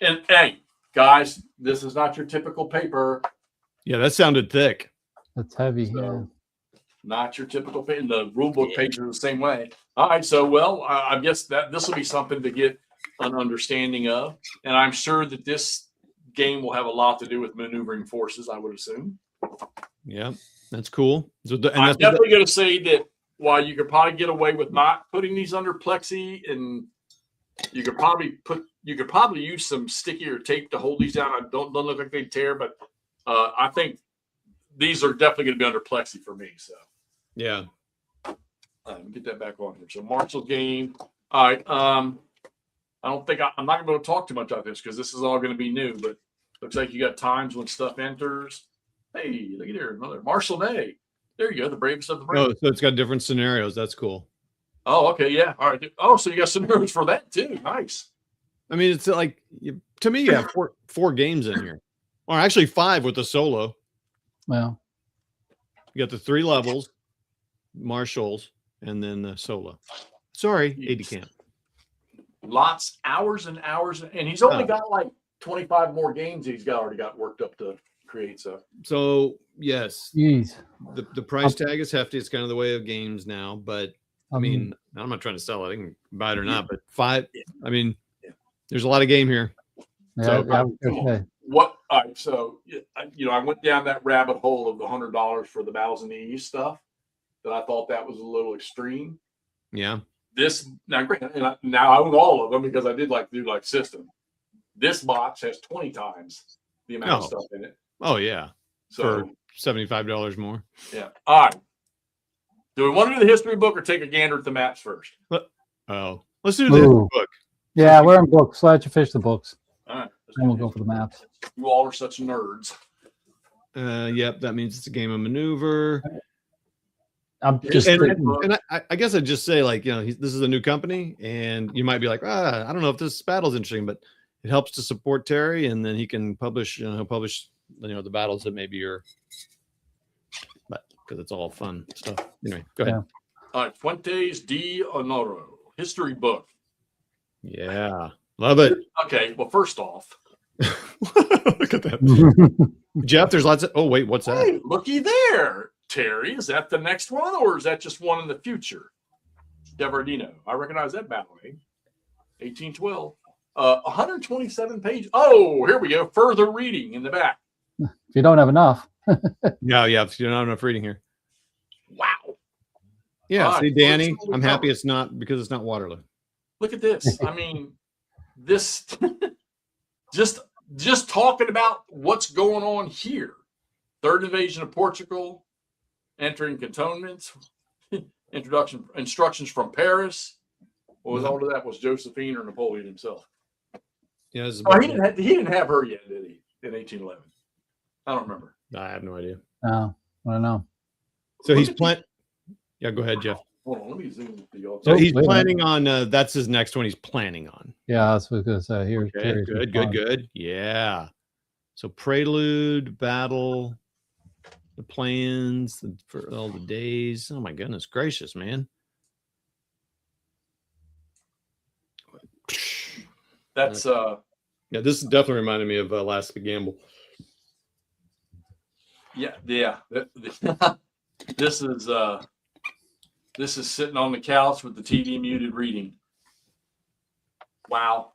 And hey, guys, this is not your typical paper. Yeah, that sounded thick. That's heavy. So, not your typical paper. The rule book pages are the same way. All right, so I guess that this will be something to get an understanding of, and I'm sure that this game will have a lot to do with maneuvering forces. I would assume. Yeah, that's cool. So I'm definitely going to say that while you could probably get away with not putting these under plexi, and you could probably use some stickier tape to hold these down. I don't look like they tear, but I think these are definitely going to be under plexi for me. So yeah, let me get that back on here. So Marshall game. All right. I don't think I'm not going to talk too much about this because this is all going to be new. But looks like you got times when stuff enters. Hey, look at here, another Marshall Day. There you go, the bravest of the brave. Oh, so it's got different scenarios. That's cool. Oh, okay, yeah. All right. Oh, so you got scenarios for that too. Nice. I mean, it's like to me, you have four games in here, or actually 5 with the solo. Well, You got the 3 levels, Marshalls, and then the solo. Sorry, AD camp. Lots, hours and hours, and he's only got like 25 more games he's already got worked up to create. So yes, geez. the price tag is hefty. It's kind of the way of games now, but I mean, I'm not trying to sell it. I can buy it or not, but 5. I mean, there's a lot of game here. Yeah, So, what? All right, so I went down that rabbit hole of the $100 for the Battles in the East stuff. That I thought that was a little extreme. Yeah. This now I own all of them because I did do system. This box has 20 times the amount of stuff in it. Oh yeah. So for $75 more. Yeah. All right. Do we want to do the history book or take a gander at the maps first? Oh, let's do the history book. Yeah, we're in books. Let you fish the books. All right. Then we'll go for the maps. You all are such nerds. Yep, that means it's a game of maneuver. I'm just and I guess I'd just say, this is a new company, and you might be like, I don't know if this battle's interesting, but it helps to support Terry, and then he can publish, the battles that maybe you're, but because it's all fun stuff. Anyway, go ahead. All right, Fuentes de Honoro history book. Yeah. Love it. Okay, well, first off, Look at that. Jeff, there's lots of. Oh, wait, what's that? hey, looky there, Terry. Is that the next one, or is that just one in the future? Devardino. I recognize that battle name. 1812. 127 pages. Oh, here we go. Further reading in the back. If you don't have enough. Yeah, you don't have enough reading here. Wow. Yeah, All right, see, Danny, let's I'm happy it's not because it's not Waterloo. Look at this. I mean, this just talking about what's going on here. Third invasion of Portugal, entering cantonments, instructions from Paris. What was all of that? Was Josephine or Napoleon himself? Yeah, Oh, he didn't have her yet, did he? In 1811, I don't remember. I have no idea. No, I don't know. So he's planning. Yeah, go ahead, Jeff. Hold on, let me zoom the y'all. So he's wait a planning on. That's his next one. He's planning on. Yeah, that's what I was going to say. Here, Okay, Terry's good. response. Yeah. So prelude, battle, the plans for all the days. Oh my goodness gracious, man. That's Yeah, this definitely reminded me of Last Big Gamble. yeah. This is sitting on the couch with the TV muted reading. Wow.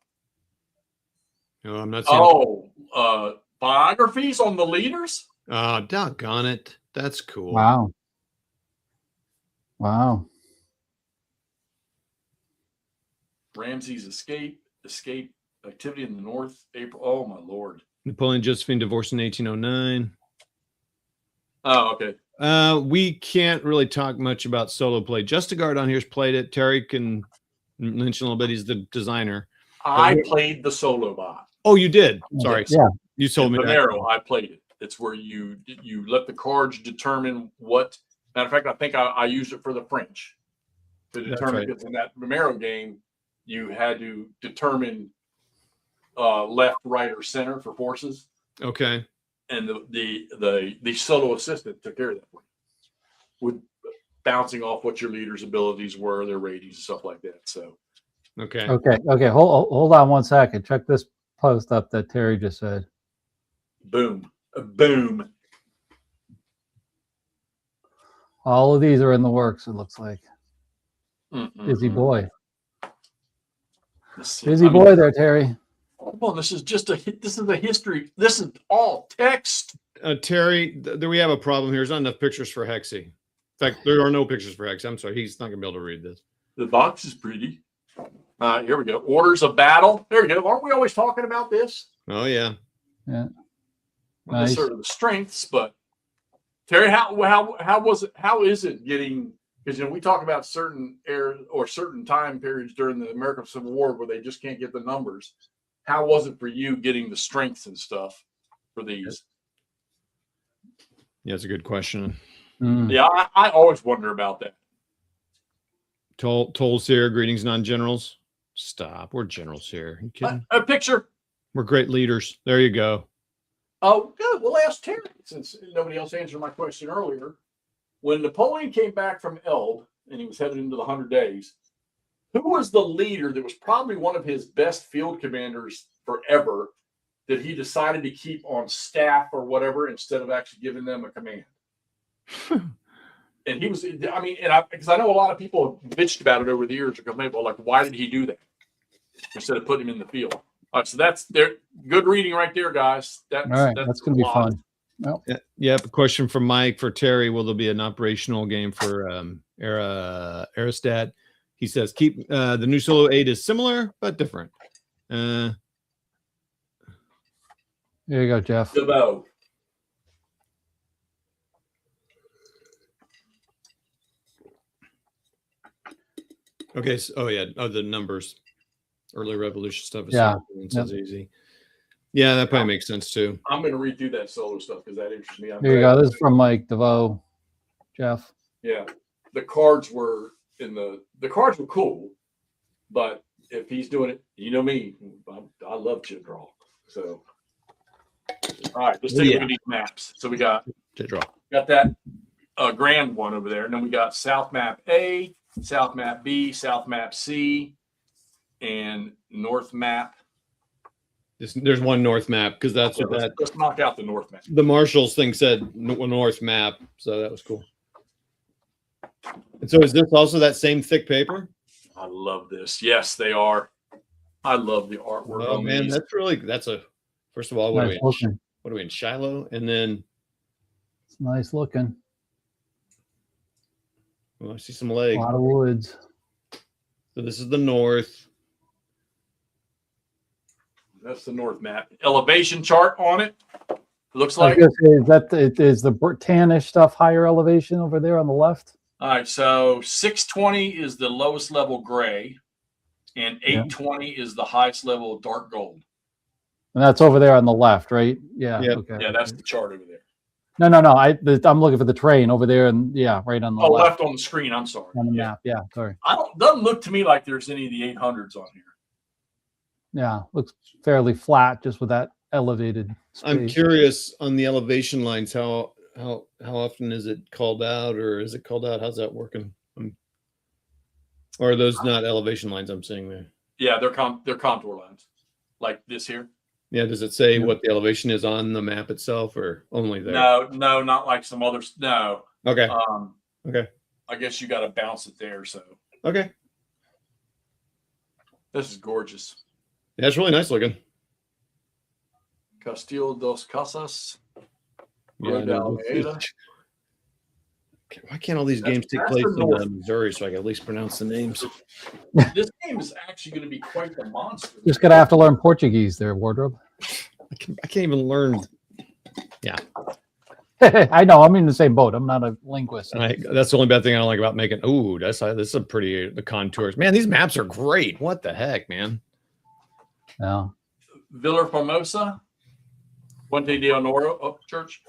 No, I'm not seeing. Biographies on the leaders. Oh, doggone it. That's cool. Wow. Wow. Ramsey's escape activity in the north. April. Oh my lord. Napoleon and Josephine divorced in 1809. Oh, okay. We can't really talk much about solo play. Justigard on here's played it. Terry can mention a little bit. He's the designer. I played the solo bot. Oh, you did. Sorry. Yeah. You told me that. Vomero, I played it. It's where you let the cards determine what. Matter of fact, I think I used it for the French to determine because in that Vomero game, you had to determine left, right, or center for forces. Okay. And the solo assistant took care of that for you, with bouncing off what your leader's abilities were, their ratings, and stuff like that. So, Okay. Okay. Hold on 1 second. Check this post up that Terry just said. boom, boom. All of these are in the works. It looks like. Busy boy. Busy boy there, Terry. Well, this is a history. This is all text. Terry, we have a problem here. There's not enough pictures for Hexy. In fact, there are no pictures for Hexy. I'm sorry. He's not going to be able to read this. The box is pretty. Here we go. Orders of battle. There we go. Aren't we always talking about this? Oh, yeah. Yeah. Well, Nice. sort of the strengths, but Terry, how was it? How is it getting? Because we talk about certain eras or certain time periods during the American Civil War where they just can't get the numbers. How was it for you getting the strengths and stuff for these? Yeah, it's a good question. Yeah, I always wonder about that. Tolls here. Greetings, non-generals. Stop. We're generals here. Are you kidding? A picture. We're great leaders. There you go. Oh, good. We'll ask Terry, since nobody else answered my question earlier. When Napoleon came back from Elbe and he was headed into the 100 Days, who was the leader that was probably one of his best field commanders forever that he decided to keep on staff or whatever instead of actually giving them a command? And he was, I mean, because I know a lot of people have bitched about it over the years, or complained, well, like, why did he do that instead of putting him in the field? All right, so that's there. Good reading right there, guys. All right, that's going to be fun. Yeah. A question from Mike for Terry. Will there be an operational game for Aristat? He says, keep the new solo 8 is similar but different. Here you go, Jeff. DeVoe. Okay. So, the numbers. Early revolution stuff is easy. Yeah, that probably makes sense too. I'm going to read through that solo stuff because that interests me. Here you go. This is from Mike DeVoe. Jeff. Yeah, the cards were cool, but if he's doing it, you know me, I love chip draw. So, all right, let's take a look at these maps. So we got chip draw. Got that grand one over there, and then we got South Map A, South Map B, South Map C, and north map. There's one north map because that's Okay, what that let's knock out the north map. the Marshalls thing said north map, so that was cool. And so is this also that same thick paper? I love this. Yes, they are. I love the artwork Oh on man, these. that's a first of all, what Nice looking. are we in Shiloh? And then It's nice looking. I see some A leg. lot of woods. So this is the north. That's the north map. Elevation chart on it. Looks I was like. gonna say, is the tannish stuff higher elevation over there on the left? All right, so 620 is the lowest level gray, and 820 is the highest level dark gold. And that's over there on the left, right? Yeah. Yep. Okay. Yeah, that's the chart over there. No. I'm looking for the train over there, and right on the Oh, left left on the screen. I'm sorry. on the Yeah. map. Yeah. Sorry. Doesn't look to me like there's any of the 800s on here. Yeah. Looks fairly flat, just with that elevated I'm space. curious on the elevation lines, how often is it called out, or is it called out? How's that working? Or are those not elevation lines I'm seeing there? Yeah, they're contour lines, like this here. Yeah, does it say Yep. what the elevation is on the map itself, or only there? No, not like some others. No. Okay. Okay. I guess you got to bounce it there. So Okay. this is gorgeous. Yeah, it's really nice looking. Castillo dos Casas. Yeah, Road to no, Alameda. why can't all these games take That's place the in north. Missouri so I can at least pronounce the names? This game is actually going to be quite the monster. Just gonna have to learn Portuguese there, Wardrobe. I can't even learn. I know. I'm in the same boat. I'm not a linguist. That's the only bad thing I don't like about making. Ooh, this is a pretty the contours. Man, these maps are great. What the heck, man? Yeah. Villa Formosa, Fuente de Honora, church,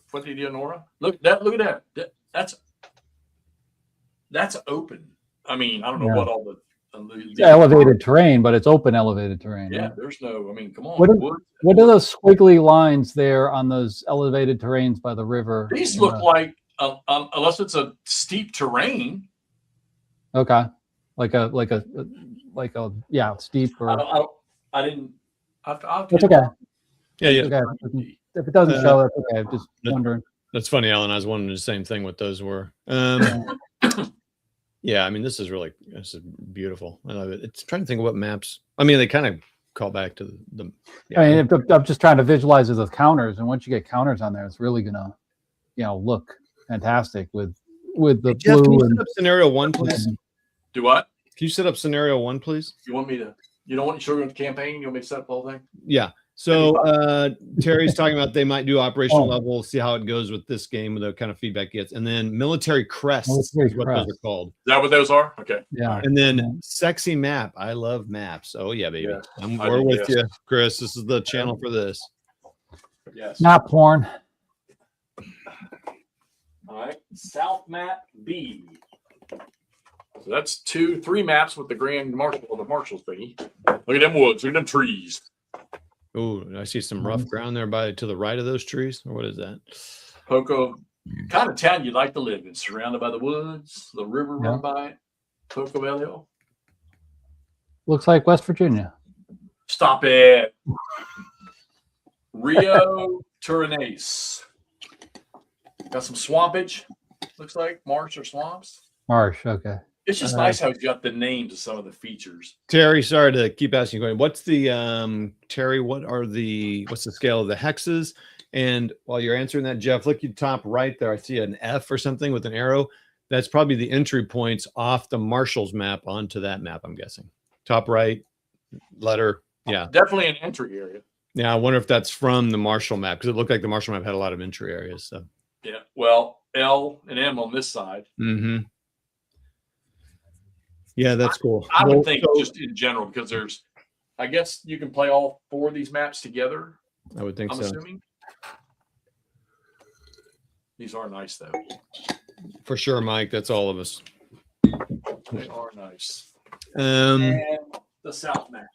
Fuente de Honora. Look at that. That's open. I mean, I don't know Yeah. what all the It's elevated terrain, but it's open elevated terrain. Yeah, right? there's no. I mean, come on. What are those squiggly lines there on those elevated terrains by the river? These look like, unless it's a steep terrain. Okay, like a steep or. I didn't. It's okay. Yeah. Okay. If it doesn't show, that's okay. I'm just wondering. That's funny, Alan. I was wondering the same thing what those were. Yeah, I mean, this is beautiful. I love it. It's trying to think of what maps. I mean, they kind of call back to the. Yeah. I mean, I'm just trying to visualize it with counters, and once you get counters on there, it's really gonna, look fantastic with the Jeff, can blue you and set up scenario 1, please? Do what? Can you set up scenario 1, please? You want me to? You don't want to show you the campaign? You want me to set up the whole thing? Yeah. So Terry's talking about they might do operational level, see how it goes with this game, with the kind of feedback gets, and then military crests is what those are called. Is that what those are? Okay. yeah. And then sexy map. I love maps. Oh yeah, baby. Yeah, We're with you, Chris. This is the channel for this. Yes. Not porn. All right. South map B. So that's 3 maps with the Grand Marshal or the Marshals thingy. Look at them woods. Look at them trees. Oh, I see some rough ground there to the right of those trees. Or what is that? Poco, kind of town you'd like to live in, surrounded by the woods, the river run by it. Poco Elio. Looks like West Virginia. Stop it. Rio Turanese. Got some swampage. Looks like marsh or swamps. Marsh. Okay. It's just nice how he's got the names of some of the features. Terry, sorry to keep asking you. What's the Terry? What's the scale of the hexes? And while you're answering that, Jeff, look at the top right there. I see an F or something with an arrow. That's probably the entry points off the Marshall's map onto that map. I'm guessing. Top right letter. Yeah, Definitely an entry area. Yeah, I wonder if that's from the Marshall map because it looked like the Marshall map had a lot of entry areas. So Yeah. Well, L and M on this side. mm-hmm. Yeah, that's cool. I would think just in general, because I guess you can play all 4 of these maps together. I would think I'm so. assuming. These are nice, though. For sure, Mike. That's all of us. They are nice. Um, And the South map.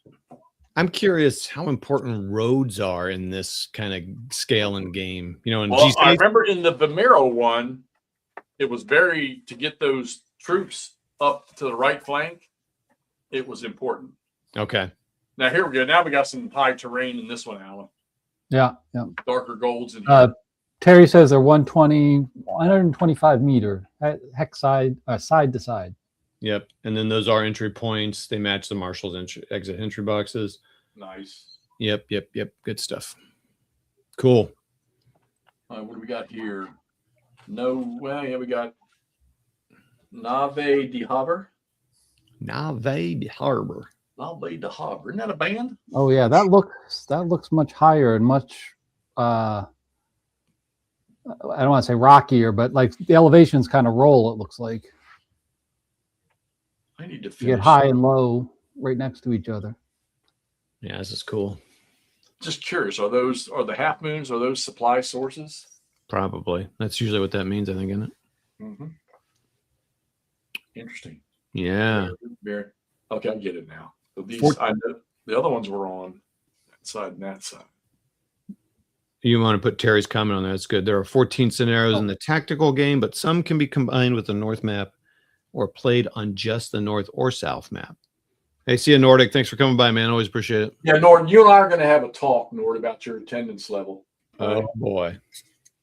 I'm curious how important roads are in this kind of scale and game. You know, in Well, G I remember in the Vimero one, it was to get those troops up to the right flank, it was important. Okay. Now here we go. Now we got some high terrain in this one, Alan. Yeah, yeah. Darker golds in here. Terry says they're 125 meter hex side to side. Yep. And then those are entry points. They match the Marshall's exit entry boxes. Nice. Yep. Good stuff. Cool. What do we got here? We got Nave de Haber. Nave de Harbor. Nave de Haber. Isn't that a band? Oh yeah, that looks much higher and much I don't want to say rockier, but like the elevations kind of roll, it looks like. I need to finish. You get high and low right next to each other. Yeah, this is cool. Just curious, are the half moons, are those supply sources? Probably. That's usually what that means, I think, isn't it? Mm-hmm. Interesting. Yeah. Okay, I get it now. So these, I know the other ones were on that side and that side. You want to put Terry's comment on that. It's good. There are 14 scenarios in the tactical game, but some can be combined with the north map or played on just the north or south map. Hey, see you, Nordic. Thanks for coming by, man. Always appreciate it. Yeah, Nord, you and I are going to have a talk, Nord, about your attendance level. Oh, boy.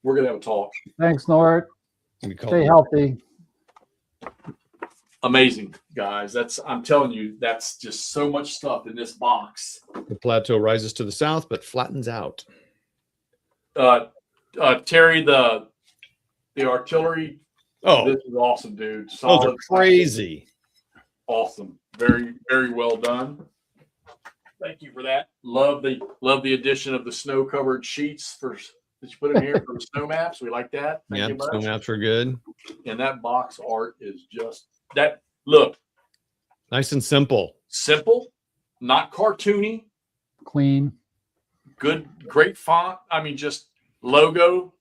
We're going to have a talk. Thanks, Nord. Stay healthy. Amazing, guys. I'm telling you, that's just so much stuff in this box. The plateau rises to the south, but flattens out. Terry, the artillery. Oh, this is awesome, dude. Solid, those are crazy. Awesome. Very, very well done. Thank you for that. Love the addition of the snow-covered sheets that you put in here for the snow maps. We like that. Yeah, snow maps are good. And that box art is just that. Look, nice and simple. Simple, not cartoony. Clean. Good, great font. I mean, just logo.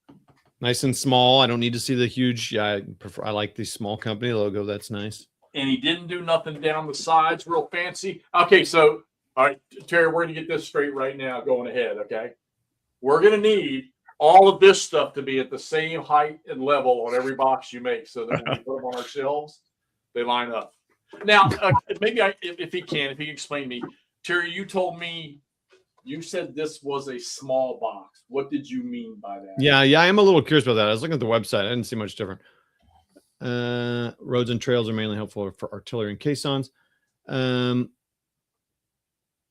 Nice and small. I don't need to see the huge. Yeah, I like the small company logo. That's nice. And he didn't do nothing down the sides real fancy. Okay, so, all right, Terry, we're going to get this straight right now going ahead, okay? We're going to need all of this stuff to be at the same height and level on every box you make so that when we put them on our shelves, they line up. Now, maybe if he can explain to me. Terry, you told me, you said this was a small box. What did you mean by that? Yeah, I am a little curious about that. I was looking at the website. I didn't see much different. Roads and trails are mainly helpful for artillery and caissons.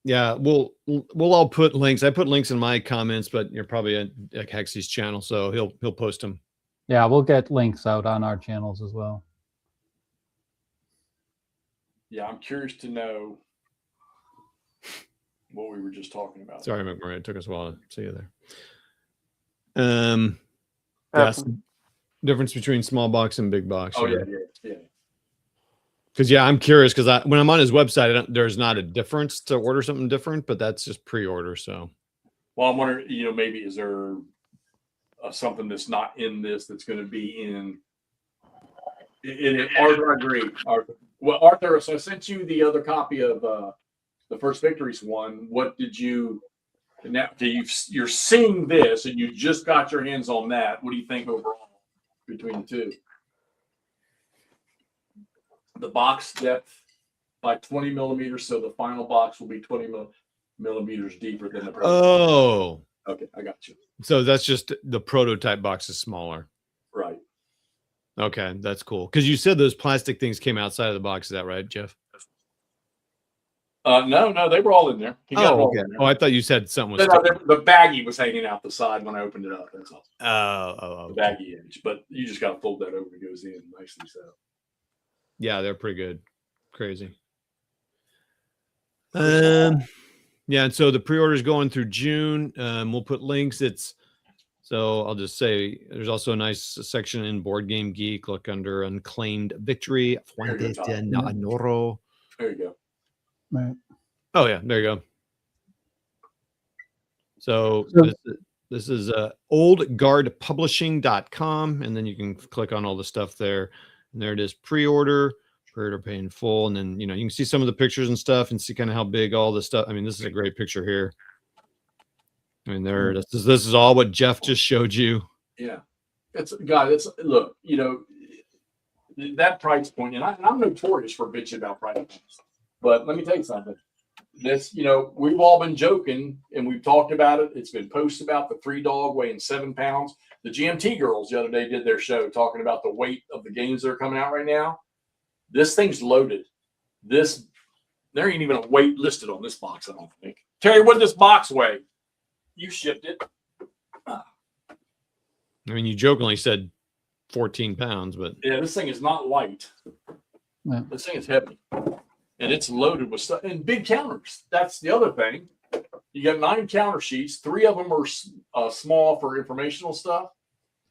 Yeah, we'll all put links. I put links in my comments, but you're probably at Hexy's channel, so he'll post them. Yeah, we'll get links out on our channels as well. Yeah, I'm curious to know what we were just talking about. Sorry, McMurray. It took us a while to see you there. Yes. Difference between small box and big box. Oh, yeah. Because, I'm curious because when I'm on his website, there's not a difference to order something different, but that's just pre-order. So, well, I'm wondering, maybe is there something that's not in this that's going to be in Arthur? I agree. Well, Arthur, so I sent you the other copy of the First Victories one. What did you? Now you're seeing this, and you just got your hands on that. What do you think overall between the two? The box depth by 20 millimeters, so the final box will be 20 millimeters deeper than the prototype. Oh, okay, I got you. So that's just the prototype box is smaller, right? Okay, that's cool. Because you said those plastic things came outside of the box. Is that right, Jeff? No, they were all in there. Okay. Oh, I thought you said something was the baggie was hanging out the side when I opened it up. That's all. Oh, the baggie edge. But you just got to fold that over. It goes in nicely. So. Yeah, they're pretty good. Crazy. Yeah, and so the pre-order is going through June. We'll put links. So I'll just say there's also a nice section in Board Game Geek. Look under Unclaimed Victory. Fuentes de Noro. There you go. Right. Oh yeah, there you go. So this is oldguardpublishing.com, and then you can click on all the stuff there. And there it is, pre-order pay in full, and then you can see some of the pictures and stuff, and see kind of how big all the stuff. I mean, this is a great picture here. I mean, this is all what Jeff just showed you. Yeah, look, that price point, and I'm notorious for bitching about price points. But let me tell you something. this, we've all been joking and we've talked about it. It's been posted about the 3 dog weighing 7 pounds. The GMT girls the other day did their show talking about the weight of the games that are coming out right now. This thing's loaded. There ain't even a weight listed on this box, I don't think. Terry, what did this box weigh? You shipped it. I mean, you jokingly said 14 pounds, but yeah, this thing is not light. Yeah. This thing is heavy, and it's loaded with stuff and big counters. That's the other thing. You got 9 counter sheets. 3 of them are small for informational stuff,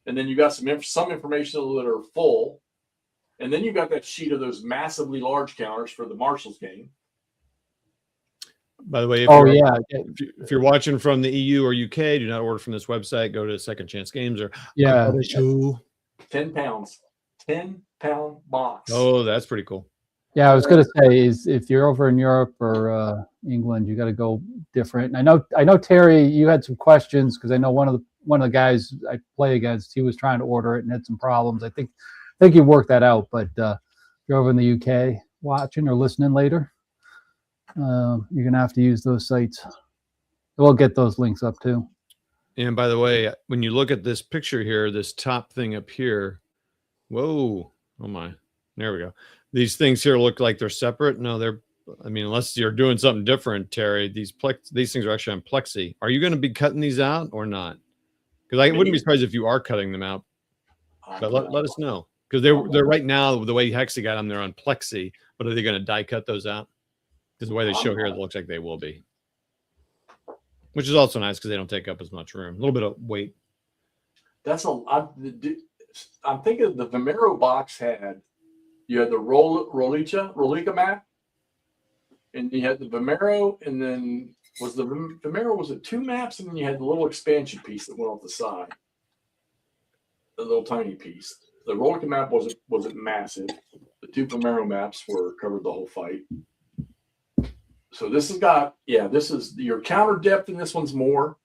and then you got some informational that are full, and then you got that sheet of those massively large counters for the Marshals game. by the way, if you're watching from the EU or UK, do not order from this website. Go to Second Chance Games or 10 pounds, 10-pound box. Oh, that's pretty cool. Yeah, I was going to say is if you're over in Europe or England, you got to go different. I know Terry, you had some questions because I know one of the guys I play against, he was trying to order it and had some problems. I think you worked that out. But if you're over in the UK watching or listening later, you're gonna have to use those sites. We'll get those links up too. And by the way, when you look at this picture here, this top thing up here, whoa, oh my, there we go. These things here look like they're separate. No, I mean, unless you're doing something different, Terry, these things are actually on plexi. Are you going to be cutting these out or not? Because I wouldn't be surprised if you are cutting them out. But let us know. Because they're right now, the way Hexy got them, they're on plexi. But are they going to die cut those out? Because the way they show here, it looks like they will be. Which is also nice because they don't take up as much room. A little bit of weight. I'm thinking the Vimero box you had the Rolika map, and you had the Vimero, and then was it 2 maps, and then you had the little expansion piece that went off the side, the little tiny piece. The Rolika map wasn't massive. The 2 Vimero maps covered the whole fight. So this is your counter depth, and this one's more.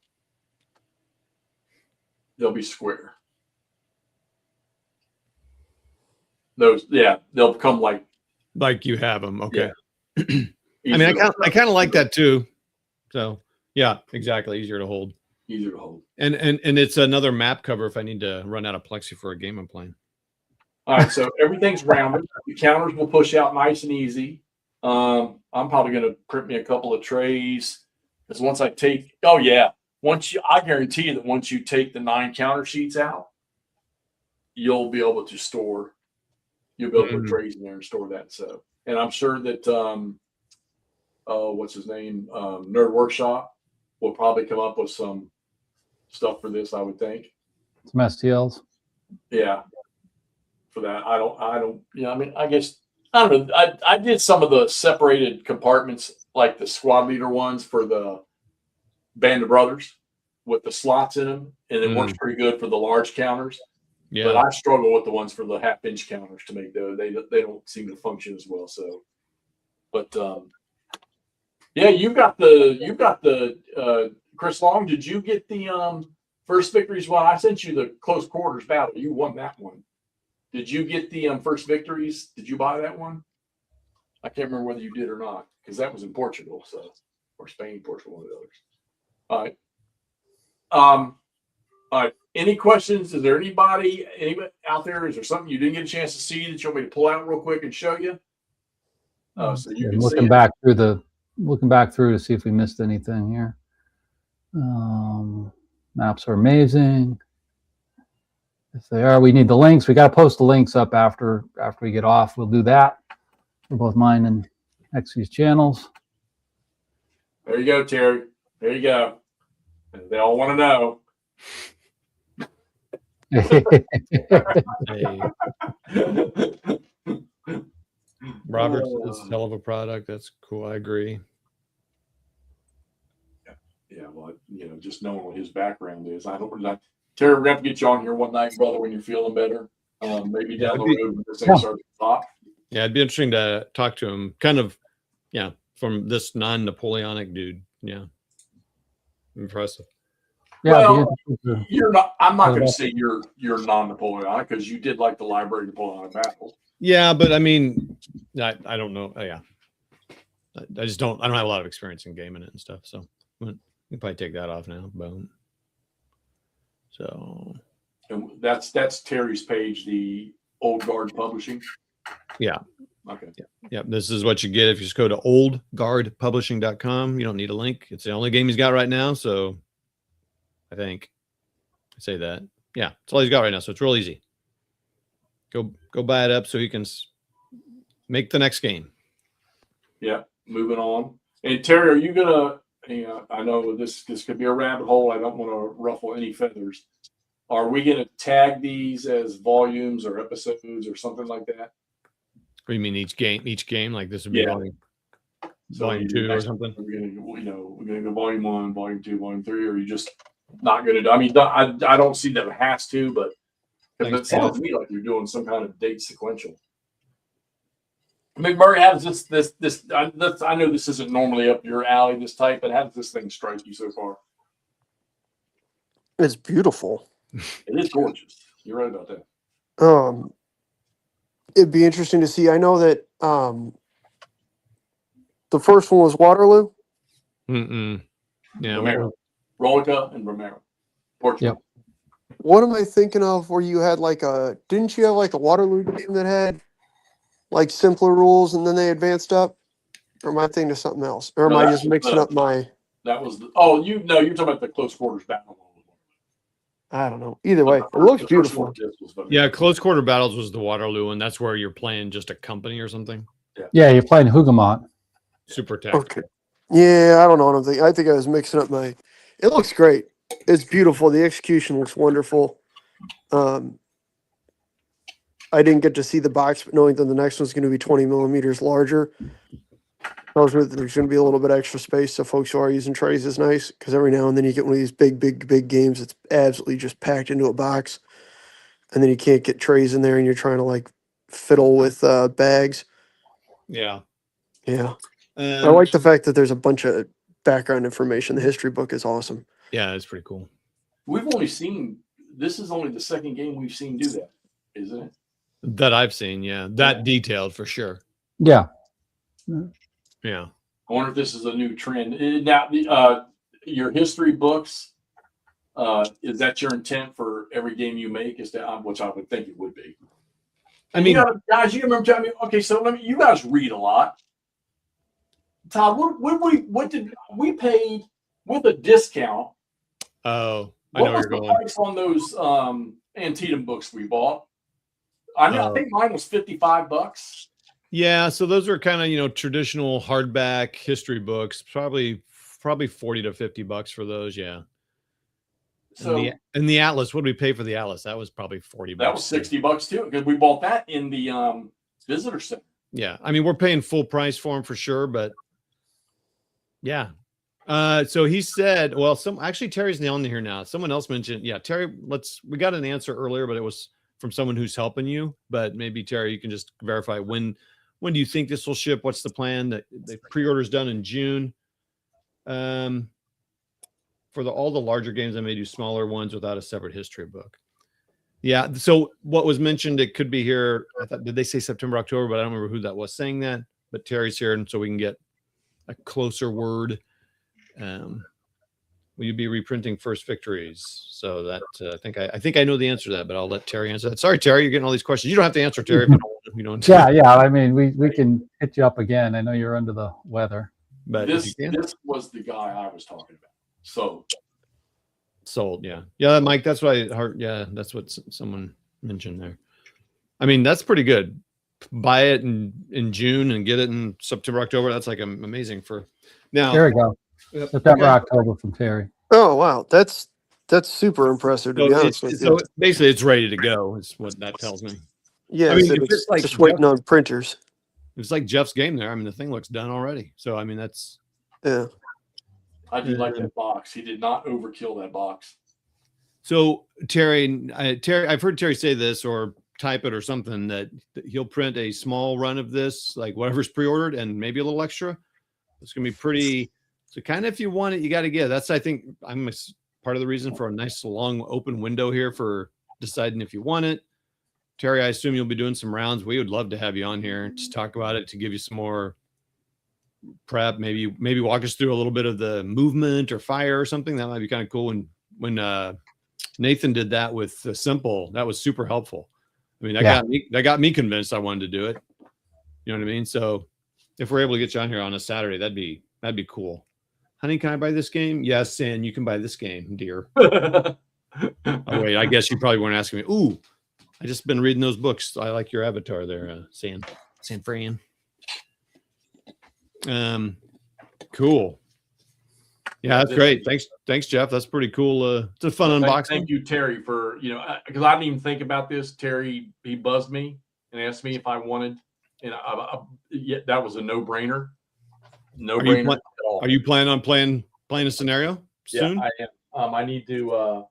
They'll be square. They'll become like you have them. Okay. Yeah. I mean, I kind of like that too. So yeah, exactly. Easier to hold. And it's another map cover if I need to run out of plexi for a game I'm playing. All right. So everything's rounded. The counters will push out nice and easy. I'm probably going to print me a couple of trays because once I guarantee you that once you take the 9 counter sheets out, you'll be able to put trays in there and store that. So, and I'm sure that, what's his name? Nerd Workshop will probably come up with some stuff for this, I would think. Some STLs. Yeah. For that. I guess, I don't know. I did some of the separated compartments, like the squad leader ones for the Band of Brothers with the slots in them. And it works pretty good for the large counters. Yeah. But I struggle with the ones for the half-inch counters to make those. They don't seem to function as well. So, but you've got the Chris Long. Did you get the first victories? Well, I sent you the close quarters battle. You won that one. Did you get the first victories? Did you buy that one? I can't remember whether you did or not because that was in Portugal, or Spain, Portugal, one of the others. All right. Any questions? Is there anybody out there? Is there something you didn't get a chance to see that you want me to pull out real quick and show you? So you can looking back through to see if we missed anything here. Maps are amazing. If they are, we need the links. We got to post the links up after we get off. We'll do that for both mine and Xy's channels. There you go, Terry. There you go. They all want to know. Robert, it's a hell of a product. That's cool. I agree. Yeah, well, just knowing what his background is, Terry, we're going to have to get you on here one night, brother, when you're feeling better. Maybe down the road when this thing starts to talk. Yeah, it'd be interesting to talk to him. Kind of, from this non-Napoleonic dude. Yeah, impressive. Yeah, well, you're not. I'm not going to say you're non-Napoleonic because you did like the Library of Napoleonic battles. Yeah, but I mean, I don't know. Oh, yeah. I just don't have a lot of experience in gaming it and stuff. So we can probably take that off now. Boom. So And that's Terry's page, the Old Guard Publishing. yeah. Okay. Yeah. This is what you get if you just go to oldguardpublishing.com. You don't need a link. It's the only game he's got right now. So I think I say that. Yeah, it's all he's got right now. So it's real easy. Go buy it up so he can make the next game. Yeah. Moving on. And Terry, are you gonna? I know this could be a rabbit hole. I don't want to ruffle any feathers. Are we gonna tag these as volumes or episodes or something like that? What do you mean each game? Like this would be volume 2 or something? We're gonna go volume 1, volume 2, volume 3, or are you just not gonna do? I mean, I don't see that it has to, but it sounds to me like you're doing some kind of date sequential. McMurray, how does this? I know this isn't normally up your alley, this type, but how does this thing strike you so far? It's beautiful. It is gorgeous. You're right about that. It'd be interesting to see. I know that the first one was Waterloo. Yeah, Romero, Rolica, and Romero. Portugal. Yep. What am I thinking of? Where you had didn't you have like a Waterloo game that had like simpler rules and then they advanced up? Or am I thinking of something else? Or am I just mixing up my? That was you're talking about the close quarters battle. I don't know. Either way, it looks beautiful. Yeah, close quarter battles was the Waterloo, and that's where you're playing just a company or something. Yeah, you're playing Hougoumont. Super tactical. Okay. Yeah, I don't know. I think I was mixing up my. It looks great. It's beautiful. The execution looks wonderful. I didn't get to see the box, but knowing that the next one's going to be 20 millimeters larger, tells me that there's going to be a little bit extra space. So folks who are using trays is nice because every now and then you get one of these big games that's absolutely just packed into a box, and then you can't get trays in there, and you're trying to like fiddle with bags. Yeah. Yeah. I like the fact that there's a bunch of background information. The history book is awesome. Yeah, it's pretty cool. We've only seen this is only the second game we've seen do that, isn't it? That I've seen, yeah. That detailed for sure. Yeah. Yeah. I wonder if this is a new trend. Now, your history books, is that your intent for every game you make? Is that which I would think it would be. I mean, guys, you remember telling me? Okay, so you guys read a lot. Todd, what did we paid with a discount? Oh, I what know was where the you're going. price on those Antietam books we bought? I think mine was $55. Yeah, so those are kind of traditional hardback history books. Probably $40 to $50 for those. Yeah. So and the Atlas, what did we pay for the Atlas? That was probably $40. That was $60 too, because we bought that in the visitor center. Yeah, I mean we're paying full price for them for sure, but yeah. So he said, well, Terry's on here now. Someone else mentioned, yeah, Terry. We got an answer earlier, but it was from someone who's helping you. But maybe Terry, you can just verify when do you think this will ship? What's the plan? The pre-order's done in June. For all the larger games, I may do smaller ones without a separate history book. Yeah. So what was mentioned, it could be here. I thought, did they say September, October? But I don't remember who that was saying that. But Terry's here, and so we can get a closer word. Will you be reprinting First Victories? So that I think I know the answer to that, but I'll let Terry answer that. Sorry, Terry, you're getting all these questions. You don't have to answer, Terry. If you don't. Yeah. I mean, we can hit you up again. I know you're under the weather, but this was the guy I was talking about. Sold. Yeah, Mike. That's what I heard. Yeah, that's what someone mentioned there. I mean, that's pretty good. Buy it in June and get it in September, October. That's like amazing for now. There we go. September, October from Terry. Oh wow, that's super impressive to be honest with you. So basically, it's ready to go. Is what that tells me. Yeah, I mean, so it's like just waiting on printers. It's like Jeff's game there. I mean, the thing looks done already. So I mean, that's yeah. I do like that box. He did not overkill that box. So Terry, I've heard Terry say this or type it or something that he'll print a small run of this, like whatever's pre-ordered, and maybe a little extra. It's gonna be pretty. So kind of if you want it, you got to get. That's I think I'm part of the reason for a nice long open window here for deciding if you want it. Terry, I assume you'll be doing some rounds. We would love to have you on here and just talk about it to give you some more prep. Maybe walk us through a little bit of the movement or fire or something. That might be kind of cool. And when Nathan did that with the simple, that was super helpful. I mean, that got me convinced I wanted to do it. You know what I mean? So if we're able to get you on here on a Saturday, that'd be cool. Honey, can I buy this game? Yes, and you can buy this game, dear. Oh wait, I guess you probably weren't asking me. Ooh, I just been reading those books. I like your avatar there, San Fran. Cool. Yeah, that's great. Thanks, Jeff. That's pretty cool. It's a fun unboxing. Thank you, Terry, for because I didn't even think about this. Terry, he buzzed me and asked me if I wanted, and that was a no-brainer. No-brainer at all. Are you planning on playing a scenario soon? Yeah, I am. I need to.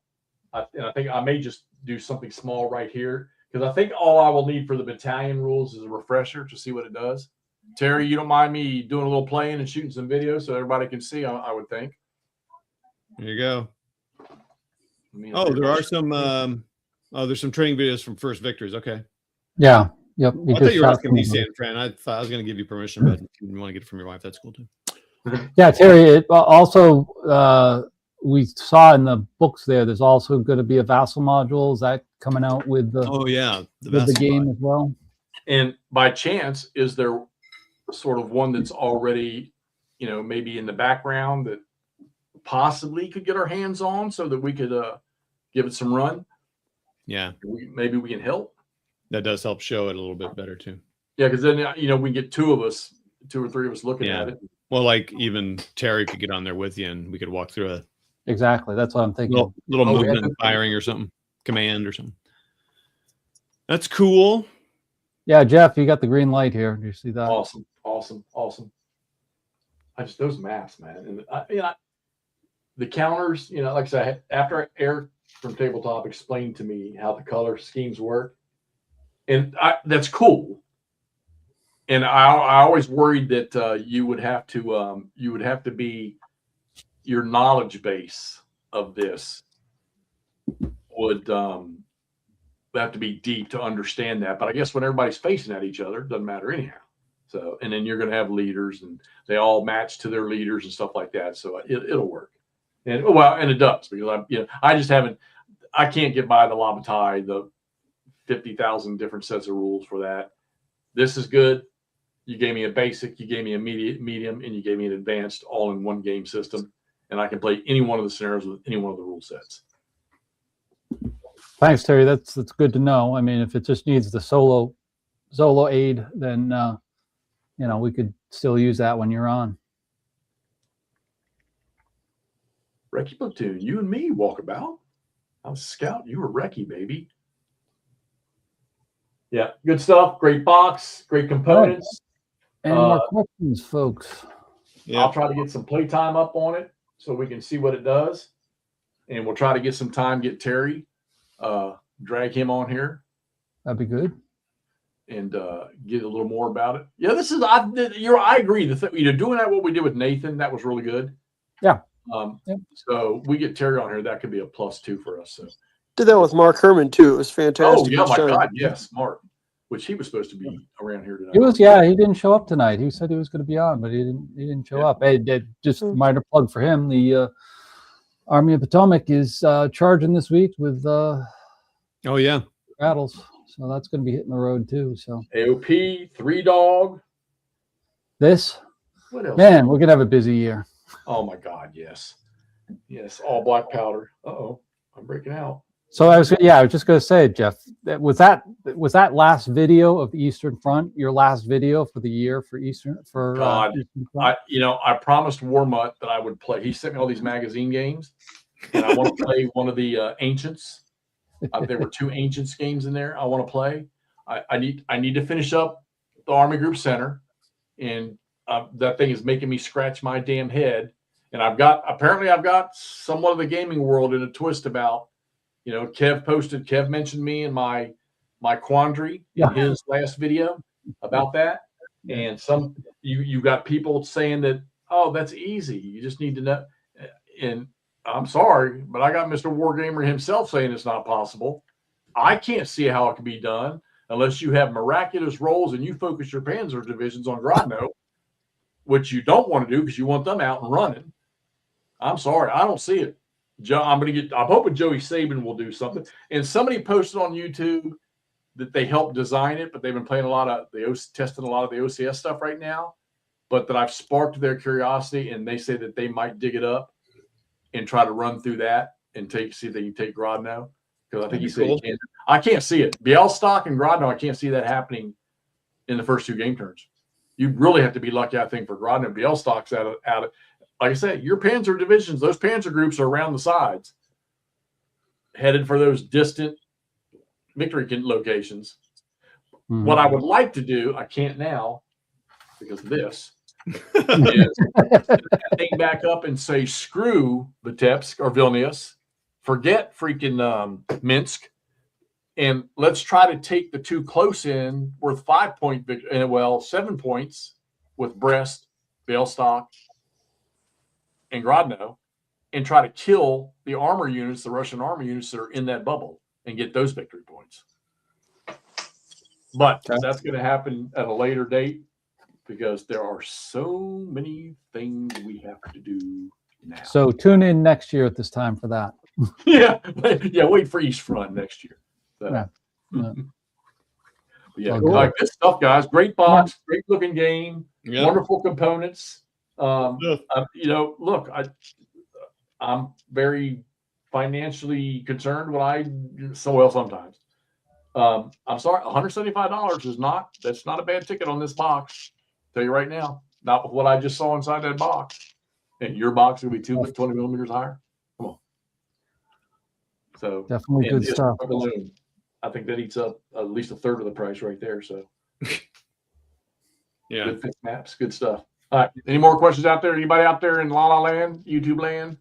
I think I may just do something small right here because I think all I will need for the battalion rules is a refresher to see what it does. Terry, you don't mind me doing a little playing and shooting some videos so everybody can see? I would think. There you go. There are some. There's some training videos from First Victories. Okay. Yeah. Yep. I thought you were asking me, San Fran. I thought I was going to give you permission, but if you want to get it from your wife, that's cool too. Yeah, Terry. It also, we saw in the books there's also going to be a vassal module. Is that coming out with the? Oh yeah, with the game as well. And by chance, is there sort of one that's already, maybe in the background that possibly could get our hands on so that we could give it some run? Yeah, maybe we can help. That does help show it a little bit better too. Yeah, because then we get two or three of us looking at it. Well, like even Terry could get on there with you, and we could walk through a exactly. That's what I'm thinking. Little movement, firing or something, command or something. That's cool. Yeah, Jeff, you got the green light here. Do you see that? Awesome. I just those maps, man, and the counters. Like I said, after Eric from Tabletop explained to me how the color schemes work, and that's cool. And I always worried that you would have to be your knowledge base of this would have to be deep to understand that. But I guess when everybody's facing at each other, it doesn't matter anyhow. So, and then you're going to have leaders, and they all match to their leaders and stuff like that. So it'll work. And it does, because I can't get by the Labatai, the 50,000 different sets of rules for that. This is good. You gave me a basic, you gave me a medium, and you gave me an advanced all in one game system. And I can play any one of the scenarios with any one of the rule sets. Thanks, Terry. That's good to know. I mean, if it just needs the solo aid, then we could still use that when you're on. Recce platoon, you and me walk about. I was a scout. You were Recce, baby. Yeah, good stuff. Great box. Great components. Any more questions, folks? Yeah. I'll try to get some playtime up on it so we can see what it does. And we'll try to get some time, get Terry, drag him on here. That'd be good. And get a little more about it. Yeah, I agree. Doing that, what we did with Nathan, that was really good. Yeah. So we get Terry on here, that could be a +2 for us. So did that with Mark Herman too. It was fantastic. Oh yeah, my God, yes, Mark, which he was supposed to be around here tonight. He didn't show up tonight. He said he was going to be on, but he didn't show up. Hey, just a minor plug for him. The Army of Potomac is charging this week with battles. So that's going to be hitting the road too. So AOP, 3 Dog. What else? Man, we're going to have a busy year. Oh my God, yes. All black powder. I'm breaking out. So I was just going to say, Jeff, was that last video of the Eastern Front your last video for the year for Eastern for? God, Eastern Front? I promised Warmutt that I would play. He sent me all these magazine games, and I want to play one of the Ancients. There were 2 Ancients games in there. I want to play. I need to finish up the Army Group Center, and that thing is making me scratch my damn head. And I've got somewhat of the gaming world in a twist about, Kev mentioned me in my quandary in his last video about that. And you got people saying that, that's easy. You just need to know. And I'm sorry, but I got Mr. Wargamer himself saying it's not possible. I can't see how it can be done unless you have miraculous rolls and you focus your Panzer divisions on Grodno. which you don't want to do because you want them out and running. I'm sorry, I don't see it. I'm hoping Joey Saban will do something. And somebody posted on YouTube that they helped design it, but they've been playing testing a lot of the OCS stuff right now. But that I've sparked their curiosity, and they say that they might dig it up and try to run through that and see if they can take Grodno. Because I think he said he can. I can't see it. Bielstock and Grodno, I can't see that happening in the first 2 game turns. You really have to be lucky, I think, for Grodno. Bielstock's out of. Like I said, your Panzer divisions, those Panzer groups are around the sides, headed for those distant victory locations. Mm-hmm. What I would like to do, I can't now because of this, is thing back up and say, screw Vitebsk or Vilnius, forget freaking Minsk, and let's try to take the 2 close in worth 5-point victory, 7 points with Brest, Bielstock, and Grodno, and try to kill the armor units, the Russian armor units that are in that bubble, and get those victory points. But that's going to happen at a later date because there are so many things we have to do now. So tune in next year at this time for that. yeah, wait for East Front next year. So. Yeah, good stuff, guys. Great box, great looking game, wonderful components. Look, I'm very financially concerned sometimes. I'm sorry, $175 that's not a bad ticket on this box. Tell you right now, not with what I just saw inside that box. And your box will be 20 millimeters higher. Come on. So definitely good stuff. Balloon. I think that eats up at least a third of the price right there. So yeah, good fit maps, good stuff. All right. Any more questions out there? Anybody out there in La La Land, YouTube land?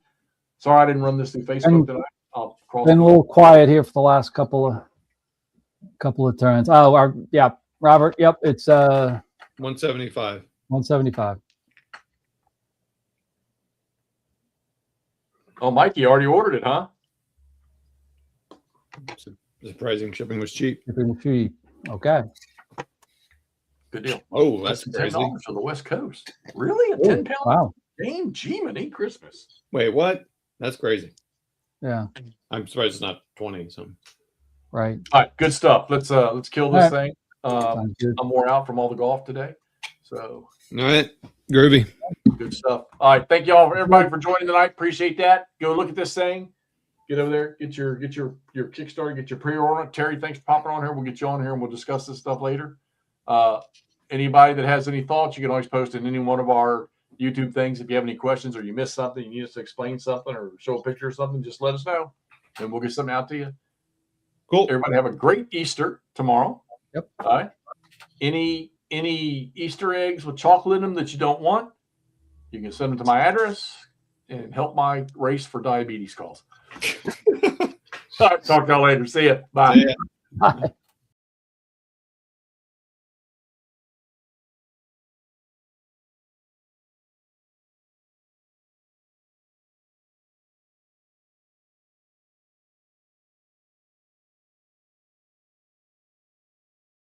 Sorry, I didn't run this through Facebook tonight. I'll cross. Been a little quiet here for the last couple of turns. Oh, Robert. Yep, it's 175. 175. Oh, Mikey already ordered it, huh? Surprising shipping was cheap. Okay. Good deal. Oh, that's crazy. $10 for the West Coast. Really? A 10-pound game? Jiminy Christmas. Wait, what? That's crazy. Yeah. I'm surprised it's not 20 something. Right. All right, good stuff. Let's kill this thing. I'm wore out from all the golf today. So all right. Groovy. Good stuff. All right. Thank you all everybody for joining tonight. Appreciate that. Go look at this thing. Get over there, get your Kickstarter, get your pre-order. Terry, thanks for popping on here. We'll get you on here and we'll discuss this stuff later. Anybody that has any thoughts, you can always post in any one of our YouTube things. If you have any questions or you missed something, you need us to explain something or show a picture or something, just let us know and we'll get something out to you. Cool. Everybody have a great Easter tomorrow. Yep. All right. Any Easter eggs with chocolate in them that you don't want, you can send them to my address and help my race for diabetes calls. All right, talk to y'all later. See ya. Bye. Bye.